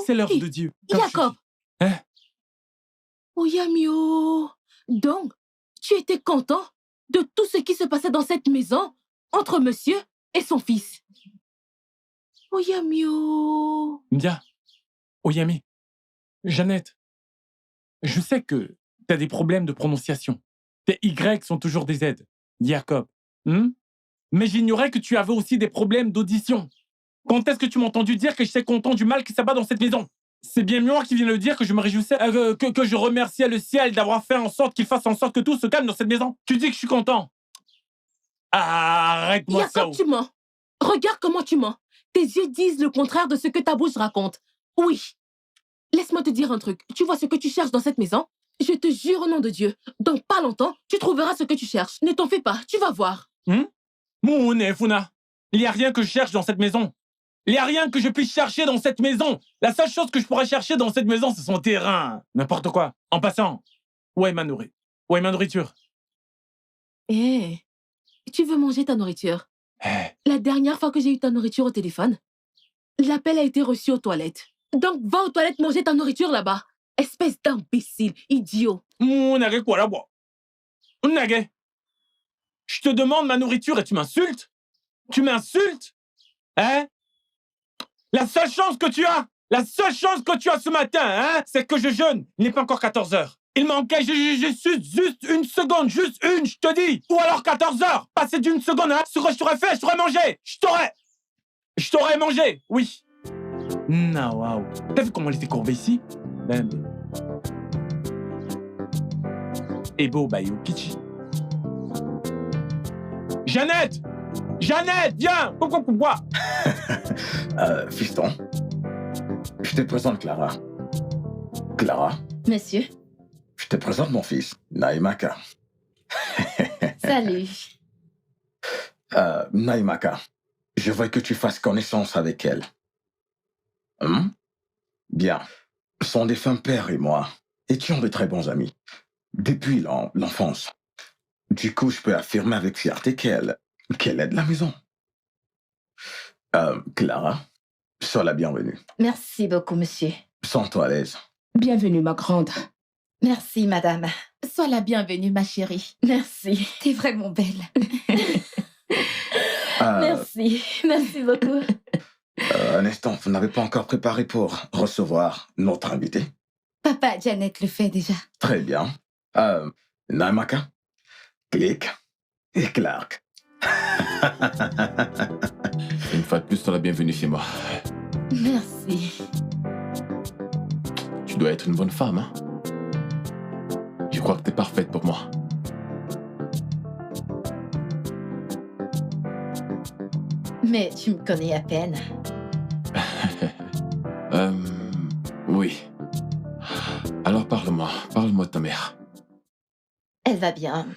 [SPEAKER 6] C'est l'heure de Dieu.
[SPEAKER 4] Jacob!
[SPEAKER 6] Hein?
[SPEAKER 4] Oyamio! Donc, tu étais content de tout ce qui se passait dans cette maison entre monsieur et son fils. Oyamio.
[SPEAKER 6] Ndia, Oyami, Jeannette, je sais que t'as des problèmes de prononciation. Tes Y sont toujours des Z. Jacob. Mais j'ignorais que tu avais aussi des problèmes d'audition. Quand est-ce que tu m'as entendu dire que j'étais content du mal qui s'abat dans cette maison? C'est bien moi qui viens de le dire que je me réjouissais, que je remerciais le ciel d'avoir fait en sorte qu'il fasse en sorte que tout se calme dans cette maison. Tu dis que je suis content. Arrête-moi ça.
[SPEAKER 4] Jacob, tu mens. Regarde comment tu mens. Tes yeux disent le contraire de ce que ta bouche raconte. Oui. Laisse-moi te dire un truc. Tu vois ce que tu cherches dans cette maison? Je te jure au nom de Dieu, dans pas longtemps, tu trouveras ce que tu cherches. Ne t'en fais pas, tu vas voir.
[SPEAKER 6] Moune et Funa, il n'y a rien que je cherche dans cette maison. Il n'y a rien que je puisse chercher dans cette maison. La seule chose que je pourrais chercher dans cette maison, c'est son terrain. N'importe quoi. En passant, où est ma nourriture? Où est ma nourriture?
[SPEAKER 4] Tu veux manger ta nourriture? La dernière fois que j'ai eu ta nourriture au téléphone, l'appel a été reçu aux toilettes. Donc va aux toilettes manger ta nourriture là-bas. Espèce d'imbécile, idiot.
[SPEAKER 6] Quoi là-bas? Je te demande ma nourriture et tu m'insultes? Tu m'insultes? La seule chance que tu as ce matin, c'est que je jeûne. Il n'est pas encore 14 heures. Il manquait juste une seconde, juste une, je te dis. Ou alors 14 heures. Passer d'une seconde à ce que je t'aurais fait, je t'aurais mangé. Je t'aurais mangé, oui. Waouh. T'as vu comment elle était courbée ici? Ebo Bayo Kichi. Jeannette! Jeannette, viens! Pourquoi?
[SPEAKER 1] Fiston, je te présente Clara. Clara,
[SPEAKER 7] Monsieur,
[SPEAKER 1] je te présente mon fils, Naimaka.
[SPEAKER 7] salut.
[SPEAKER 1] Naimaka, je veux que tu fasses connaissance avec elle. Bien. Son défunt père et moi étions de très bons amis. Depuis l'enfance. Du coup, je peux affirmer avec fierté qu'elle est de la maison. Clara, sois la bienvenue.
[SPEAKER 7] Merci beaucoup, monsieur.
[SPEAKER 1] Sens-toi à l'aise.
[SPEAKER 10] Bienvenue, ma grande.
[SPEAKER 7] Merci, madame.
[SPEAKER 3] Sois la bienvenue, ma chérie.
[SPEAKER 7] Merci. T'es vraiment belle. Merci. Merci beaucoup.
[SPEAKER 1] Un instant, vous n'avez pas encore préparé pour recevoir notre invité?
[SPEAKER 7] Papa, Janet le fait déjà.
[SPEAKER 1] Très bien. Naimaka, Click et Clark.
[SPEAKER 2] Une fois de plus, sois la bienvenue chez moi.
[SPEAKER 7] Merci.
[SPEAKER 2] Tu dois être une bonne femme, hein? Je crois que t'es parfaite pour moi.
[SPEAKER 7] Mais tu me connais à peine.
[SPEAKER 2] Oui. Alors parle-moi de ta mère.
[SPEAKER 7] Elle va bien.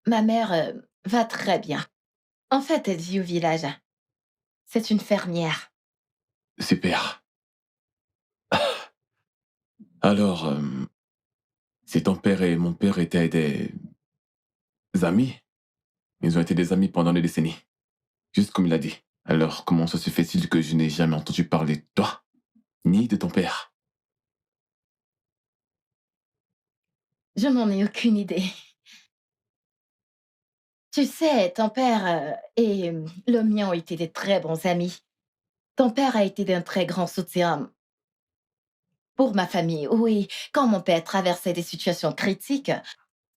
[SPEAKER 7] Ma mère va très bien. En fait, elle vit au village. C'est une fermière.
[SPEAKER 2] Super. Alors, si ton père et mon père étaient des amis, ils ont été des amis pendant des décennies. Juste comme il a dit. Alors, comment ça se fait-il que je n'ai jamais entendu parler de toi, ni de ton père?
[SPEAKER 7] Je n'en ai aucune idée. Tu sais, ton père et le mien ont été des très bons amis. Ton père a été d'un très grand soutien pour ma famille. Oui, quand mon père traversait des situations critiques,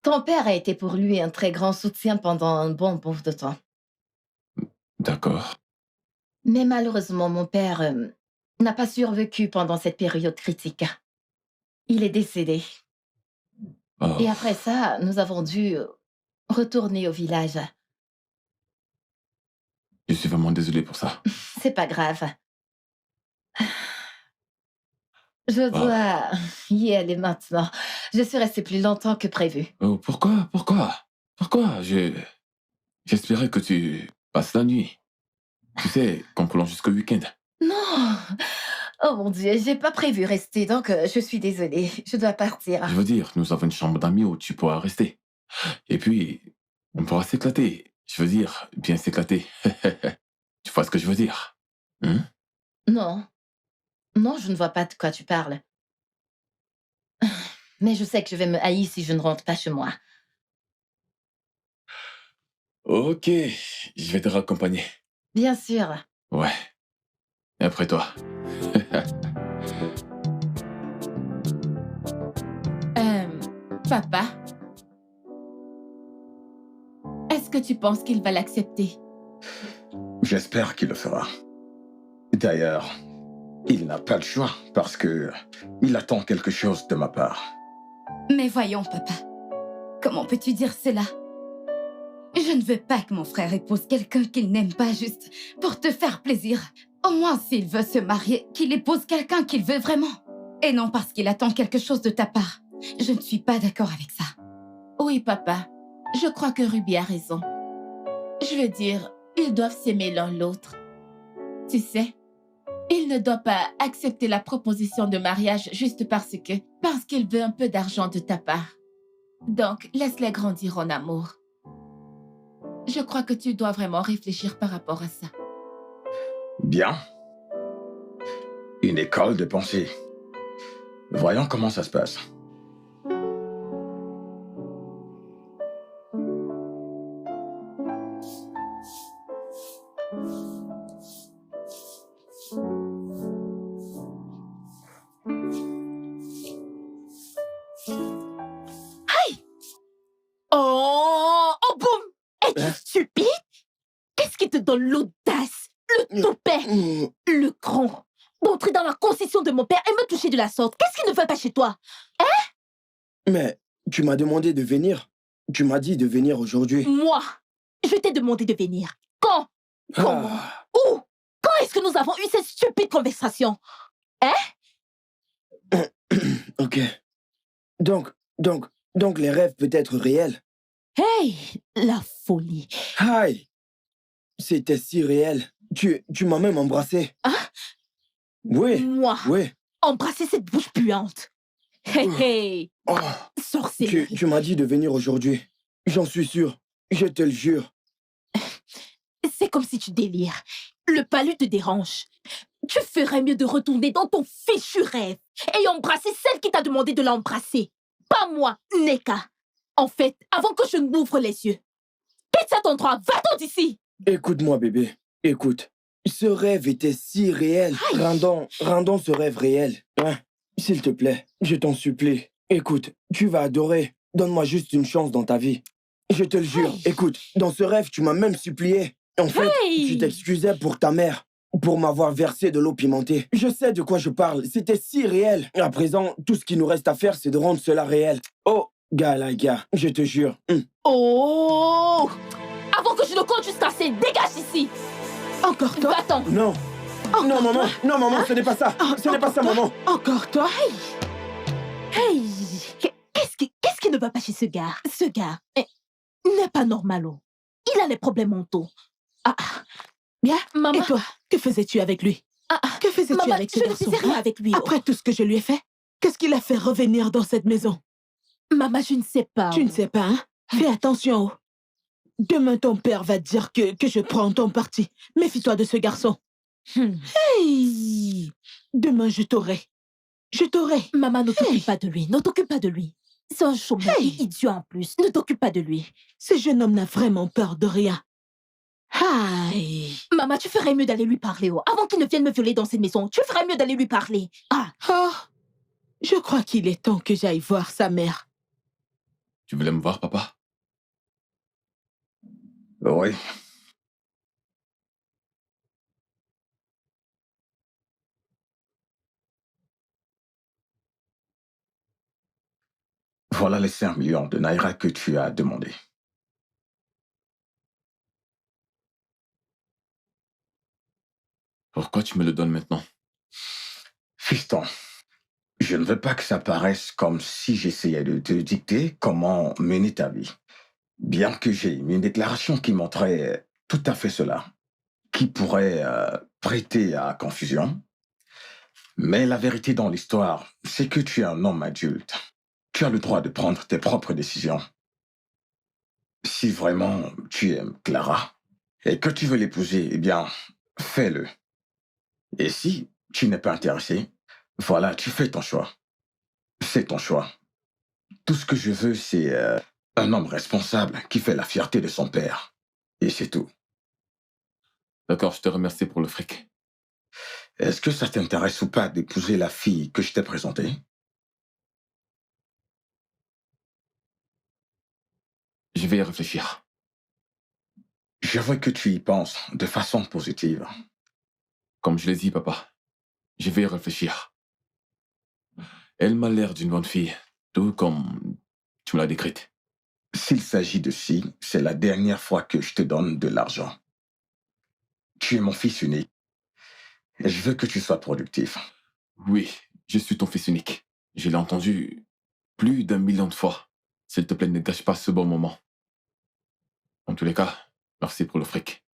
[SPEAKER 7] ton père a été pour lui un très grand soutien pendant un bon bout de temps.
[SPEAKER 2] D'accord.
[SPEAKER 7] Mais malheureusement, mon père n'a pas survécu pendant cette période critique. Il est décédé.
[SPEAKER 2] Oh.
[SPEAKER 7] Et après ça, nous avons dû retourner au village.
[SPEAKER 2] Je suis vraiment désolé pour ça.
[SPEAKER 7] C'est pas grave. Je dois y aller maintenant. Je suis restée plus longtemps que prévu.
[SPEAKER 2] Oh, pourquoi? J'espérais que tu passes la nuit. Tu sais, qu'on prolonge jusqu'au week-end.
[SPEAKER 7] Non! Oh mon Dieu, j'ai pas prévu rester, donc je suis désolée. Je dois partir.
[SPEAKER 2] Je veux dire, nous avons une chambre d'amis où tu pourras rester. Et puis, on pourra s'éclater. Je veux dire, bien s'éclater. Tu vois ce que je veux dire?
[SPEAKER 7] Non. Non, je ne vois pas de quoi tu parles. Mais je sais que je vais me haïr si je ne rentre pas chez moi.
[SPEAKER 2] Ok, je vais te raccompagner.
[SPEAKER 7] Bien sûr.
[SPEAKER 2] Ouais. Et après toi.
[SPEAKER 3] Papa, est-ce que tu penses qu'il va l'accepter?
[SPEAKER 1] J'espère qu'il le fera. D'ailleurs, il n'a pas le choix parce que il attend quelque chose de ma part.
[SPEAKER 10] Mais voyons, papa. Comment peux-tu dire cela? Je ne veux pas que mon frère épouse quelqu'un qu'il n'aime pas juste pour te faire plaisir. Au moins, s'il veut se marier, qu'il épouse quelqu'un qu'il veut vraiment. Et non parce qu'il attend quelque chose de ta part. Je ne suis pas d'accord avec ça.
[SPEAKER 3] Oui, papa. Je crois que Ruby a raison. Je veux dire, ils doivent s'aimer l'un l'autre. Tu sais, il ne doit pas accepter la proposition de mariage juste parce qu'il veut un peu d'argent de ta part. Donc, laisse-les grandir en amour. Je crois que tu dois vraiment réfléchir par rapport à ça.
[SPEAKER 1] Bien. Une école de pensée. Voyons comment ça se passe.
[SPEAKER 9] Oh boum! Es-tu stupide? Qu'est-ce qui te donne l'audace, le toupet, le cran d'entrer dans la concession de mon père et me toucher de la sorte? Qu'est-ce qui ne va pas chez toi? Hein?
[SPEAKER 11] Mais tu m'as demandé de venir. Tu m'as dit de venir aujourd'hui.
[SPEAKER 9] Moi, je t'ai demandé de venir. Quand? Comment? Où? Quand est-ce que nous avons eu cette stupide conversation? Hein?
[SPEAKER 11] Ok. Donc les rêves peuvent être réels.
[SPEAKER 9] Hey, la folie.
[SPEAKER 11] Hi! C'était si réel. Tu m'as même embrassé.
[SPEAKER 9] Hein?
[SPEAKER 11] Oui.
[SPEAKER 9] Moi?
[SPEAKER 11] Oui.
[SPEAKER 9] Embrasser cette bouche puante. Hey, hey.
[SPEAKER 11] Oh.
[SPEAKER 9] Sorcellerie.
[SPEAKER 11] Tu m'as dit de venir aujourd'hui. J'en suis sûr. Je te le jure.
[SPEAKER 9] C'est comme si tu délires. Le palu te dérange. Tu ferais mieux de retourner dans ton fichu rêve et embrasser celle qui t'a demandé de l'embrasser. Pas moi, Neka. En fait, avant que je n'ouvre les yeux, quitte cet endroit, va-t'en d'ici.
[SPEAKER 11] Écoute-moi, bébé. Écoute. Ce rêve était si réel. Rendons ce rêve réel. Hein? S'il te plaît, je t'en supplie. Écoute, tu vas adorer. Donne-moi juste une chance dans ta vie. Je te le jure. Écoute, dans ce rêve, tu m'as même supplié. En fait, tu t'excusais pour ta mère, pour m'avoir versé de l'eau pimentée. Je sais de quoi je parle. C'était si réel. À présent, tout ce qui nous reste à faire, c'est de rendre cela réel. Oh, gars, je te jure.
[SPEAKER 9] Oh! Avant que je ne compte jusqu'à 5, dégage d'ici.
[SPEAKER 4] Encore toi?
[SPEAKER 9] Va-t'en.
[SPEAKER 11] Non. Non, maman. Non, maman, ce n'est pas ça. Ce n'est pas ça, maman.
[SPEAKER 4] Encore toi?
[SPEAKER 9] Hey! Qu'est-ce qui ne va pas chez ce gars? Ce gars n'est pas normal. Oh. Il a des problèmes mentaux.
[SPEAKER 4] Bien,
[SPEAKER 9] maman.
[SPEAKER 4] Et toi, que faisais-tu avec lui? Que faisais-tu avec ce garçon?
[SPEAKER 9] Je ne faisais rien avec lui.
[SPEAKER 4] Après tout ce que je lui ai fait, qu'est-ce qui l'a fait revenir dans cette maison?
[SPEAKER 9] Maman, je ne sais pas.
[SPEAKER 4] Tu ne sais pas, hein? Fais attention. Demain, ton père va te dire que je prends ton parti. Méfie-toi de ce garçon. Hey! Demain, je t'aurai.
[SPEAKER 9] Maman, ne t'occupe pas de lui. Ne t'occupe pas de lui. C'est un chômeur idiot en plus. Ne t'occupe pas de lui.
[SPEAKER 4] Ce jeune homme n'a vraiment peur de rien. Hi.
[SPEAKER 9] Maman, tu ferais mieux d'aller lui parler. Oh. Avant qu'il ne vienne me violer dans cette maison, tu ferais mieux d'aller lui parler.
[SPEAKER 4] Oh, je crois qu'il est temps que j'aille voir sa mère.
[SPEAKER 2] Tu voulais me voir, papa?
[SPEAKER 1] Oui. Voilà les 5 millions de Naira que tu as demandé.
[SPEAKER 2] Pourquoi tu me le donnes maintenant?
[SPEAKER 1] Fiston, je ne veux pas que ça paraisse comme si j'essayais de te dicter comment mener ta vie. Bien que j'ai une déclaration qui montrait tout à fait cela, qui pourrait prêter à confusion. Mais la vérité dans l'histoire, c'est que tu es un homme adulte. Tu as le droit de prendre tes propres décisions. Si vraiment tu aimes Clara et que tu veux l'épouser, eh bien, fais-le. Et si tu n'es pas intéressé, voilà, tu fais ton choix. C'est ton choix. Tout ce que je veux, c'est un homme responsable qui fait la fierté de son père. Et c'est tout.
[SPEAKER 2] D'accord, je te remercie pour le fric.
[SPEAKER 1] Est-ce que ça t'intéresse ou pas d'épouser la fille que je t'ai présentée?
[SPEAKER 2] Je vais y réfléchir.
[SPEAKER 1] Je veux que tu y penses de façon positive.
[SPEAKER 2] Comme je l'ai dit, papa, je vais y réfléchir. Elle m'a l'air d'une bonne fille, tout comme tu me l'as décrite.
[SPEAKER 1] S'il s'agit de si, c'est la dernière fois que je te donne de l'argent. Tu es mon fils unique. Et je veux que tu sois productif.
[SPEAKER 2] Oui, je suis ton fils unique. Je l'ai entendu plus d'1 million de fois. S'il te plaît, ne gâche pas ce bon moment. En tous les cas, merci pour le fric.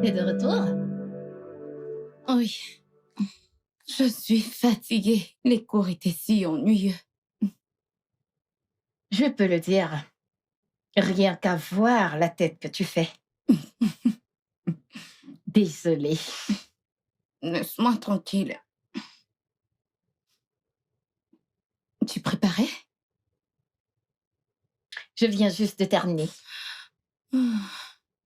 [SPEAKER 7] T'es de retour?
[SPEAKER 10] Oui. Je suis fatiguée. Les cours étaient si ennuyeux.
[SPEAKER 7] Je peux le dire. Rien qu'à voir la tête que tu fais. Désolée.
[SPEAKER 10] Laisse-moi tranquille. Tu préparais?
[SPEAKER 7] Je viens juste de terminer.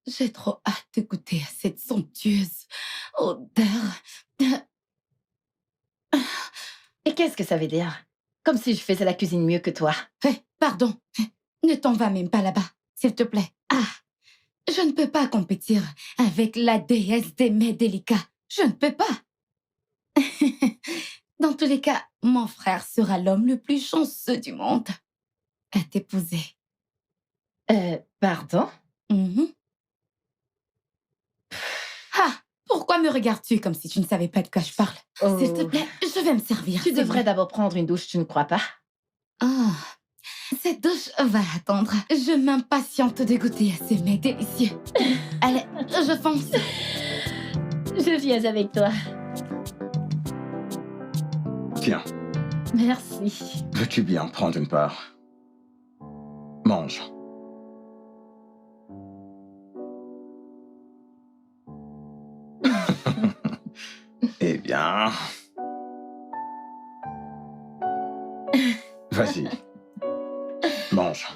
[SPEAKER 10] J'ai trop hâte de goûter à cette somptueuse odeur.
[SPEAKER 7] Et qu'est-ce que ça veut dire? Comme si je faisais la cuisine mieux que toi.
[SPEAKER 10] Pardon. Ne t'en va même pas là-bas, s'il te plaît. Ah, je ne peux pas compétir avec la déesse des mets délicats. Je ne peux pas. Dans tous les cas, mon frère sera l'homme le plus chanceux du monde à t'épouser.
[SPEAKER 7] Pardon?
[SPEAKER 10] Ah, pourquoi me regardes-tu comme si tu ne savais pas de quoi je parle?
[SPEAKER 7] Oh.
[SPEAKER 10] S'il te plaît, je vais me servir.
[SPEAKER 7] Tu devrais d'abord prendre une douche, tu ne crois pas?
[SPEAKER 10] Ah, cette douche va attendre. Je m'impatiente de goûter à ces mets délicieux. Allez, je fonce.
[SPEAKER 7] Je viens avec toi.
[SPEAKER 1] Tiens,
[SPEAKER 7] Merci.
[SPEAKER 1] veux-tu bien prendre une part? Mange. Eh bien... Vas-y. Mange.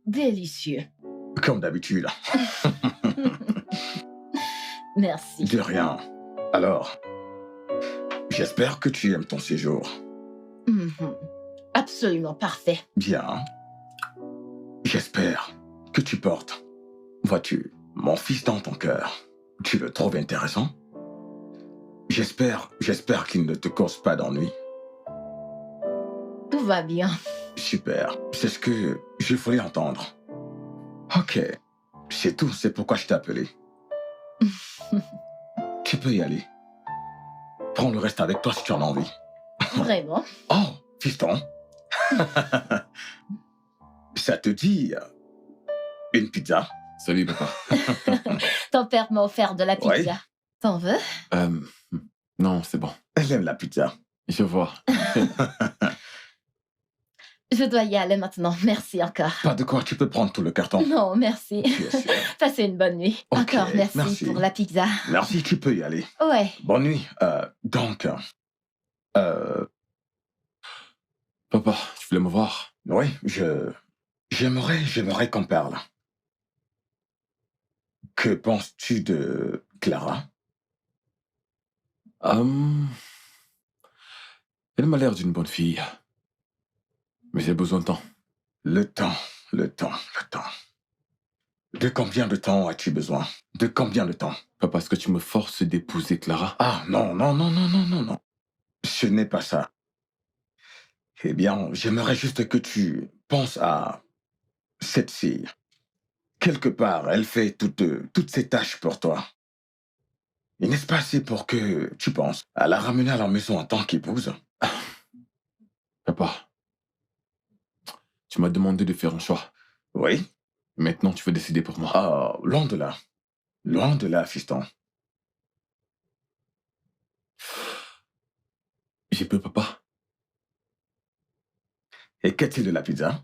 [SPEAKER 7] Délicieux.
[SPEAKER 1] Comme d'habitude.
[SPEAKER 7] Merci.
[SPEAKER 1] De rien. Alors, j'espère que tu aimes ton séjour.
[SPEAKER 7] Absolument parfait.
[SPEAKER 1] Bien. J'espère que tu portes, vois-tu, mon fils dans ton cœur. Tu le trouves intéressant? J'espère qu'il ne te cause pas d'ennui.
[SPEAKER 7] Tout va bien.
[SPEAKER 1] Super. C'est ce que je voulais entendre. Ok. C'est tout. C'est pourquoi je t'ai appelé. Tu peux y aller. Prends le reste avec toi si tu en as envie.
[SPEAKER 7] Vraiment?
[SPEAKER 1] Oh, fiston. Ça te dit une pizza?
[SPEAKER 2] Salut, papa.
[SPEAKER 7] Ton père m'a offert de la pizza.
[SPEAKER 1] Ouais.
[SPEAKER 7] T'en veux?
[SPEAKER 2] Non, c'est bon.
[SPEAKER 1] Elle aime la pizza.
[SPEAKER 2] Je vois.
[SPEAKER 7] Je dois y aller maintenant. Merci encore.
[SPEAKER 1] Pas de quoi, tu peux prendre tout le carton.
[SPEAKER 7] Non, merci.
[SPEAKER 1] Tu es sûr?
[SPEAKER 7] Passez une bonne nuit.
[SPEAKER 1] Ok,
[SPEAKER 7] Encore merci,
[SPEAKER 1] merci.
[SPEAKER 7] pour la pizza.
[SPEAKER 1] Merci, tu peux y aller.
[SPEAKER 7] Ouais.
[SPEAKER 1] Bonne nuit. Donc,
[SPEAKER 2] Papa, tu voulais me voir?
[SPEAKER 1] oui, j'aimerais qu'on parle. Que penses-tu de Clara?
[SPEAKER 2] Elle m'a l'air d'une bonne fille. Mais j'ai besoin de temps.
[SPEAKER 1] Le temps. De combien de temps as-tu besoin? De combien de temps?
[SPEAKER 2] Papa, est-ce que tu me forces d'épouser Clara?
[SPEAKER 1] Ah, non. Ce n'est pas ça. Eh bien, j'aimerais juste que tu penses à cette fille. Quelque part, elle fait toutes ces tâches pour toi. Et n'est-ce pas assez pour que tu penses à la ramener à la maison en tant qu'épouse?
[SPEAKER 2] Papa, tu m'as demandé de faire un choix.
[SPEAKER 1] Oui.
[SPEAKER 2] Maintenant, tu veux décider pour moi.
[SPEAKER 1] Ah, loin de là. Loin de là, fiston.
[SPEAKER 2] J'ai peur, papa.
[SPEAKER 1] Et qu'est-il de la pizza?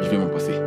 [SPEAKER 2] Je vais m'en passer.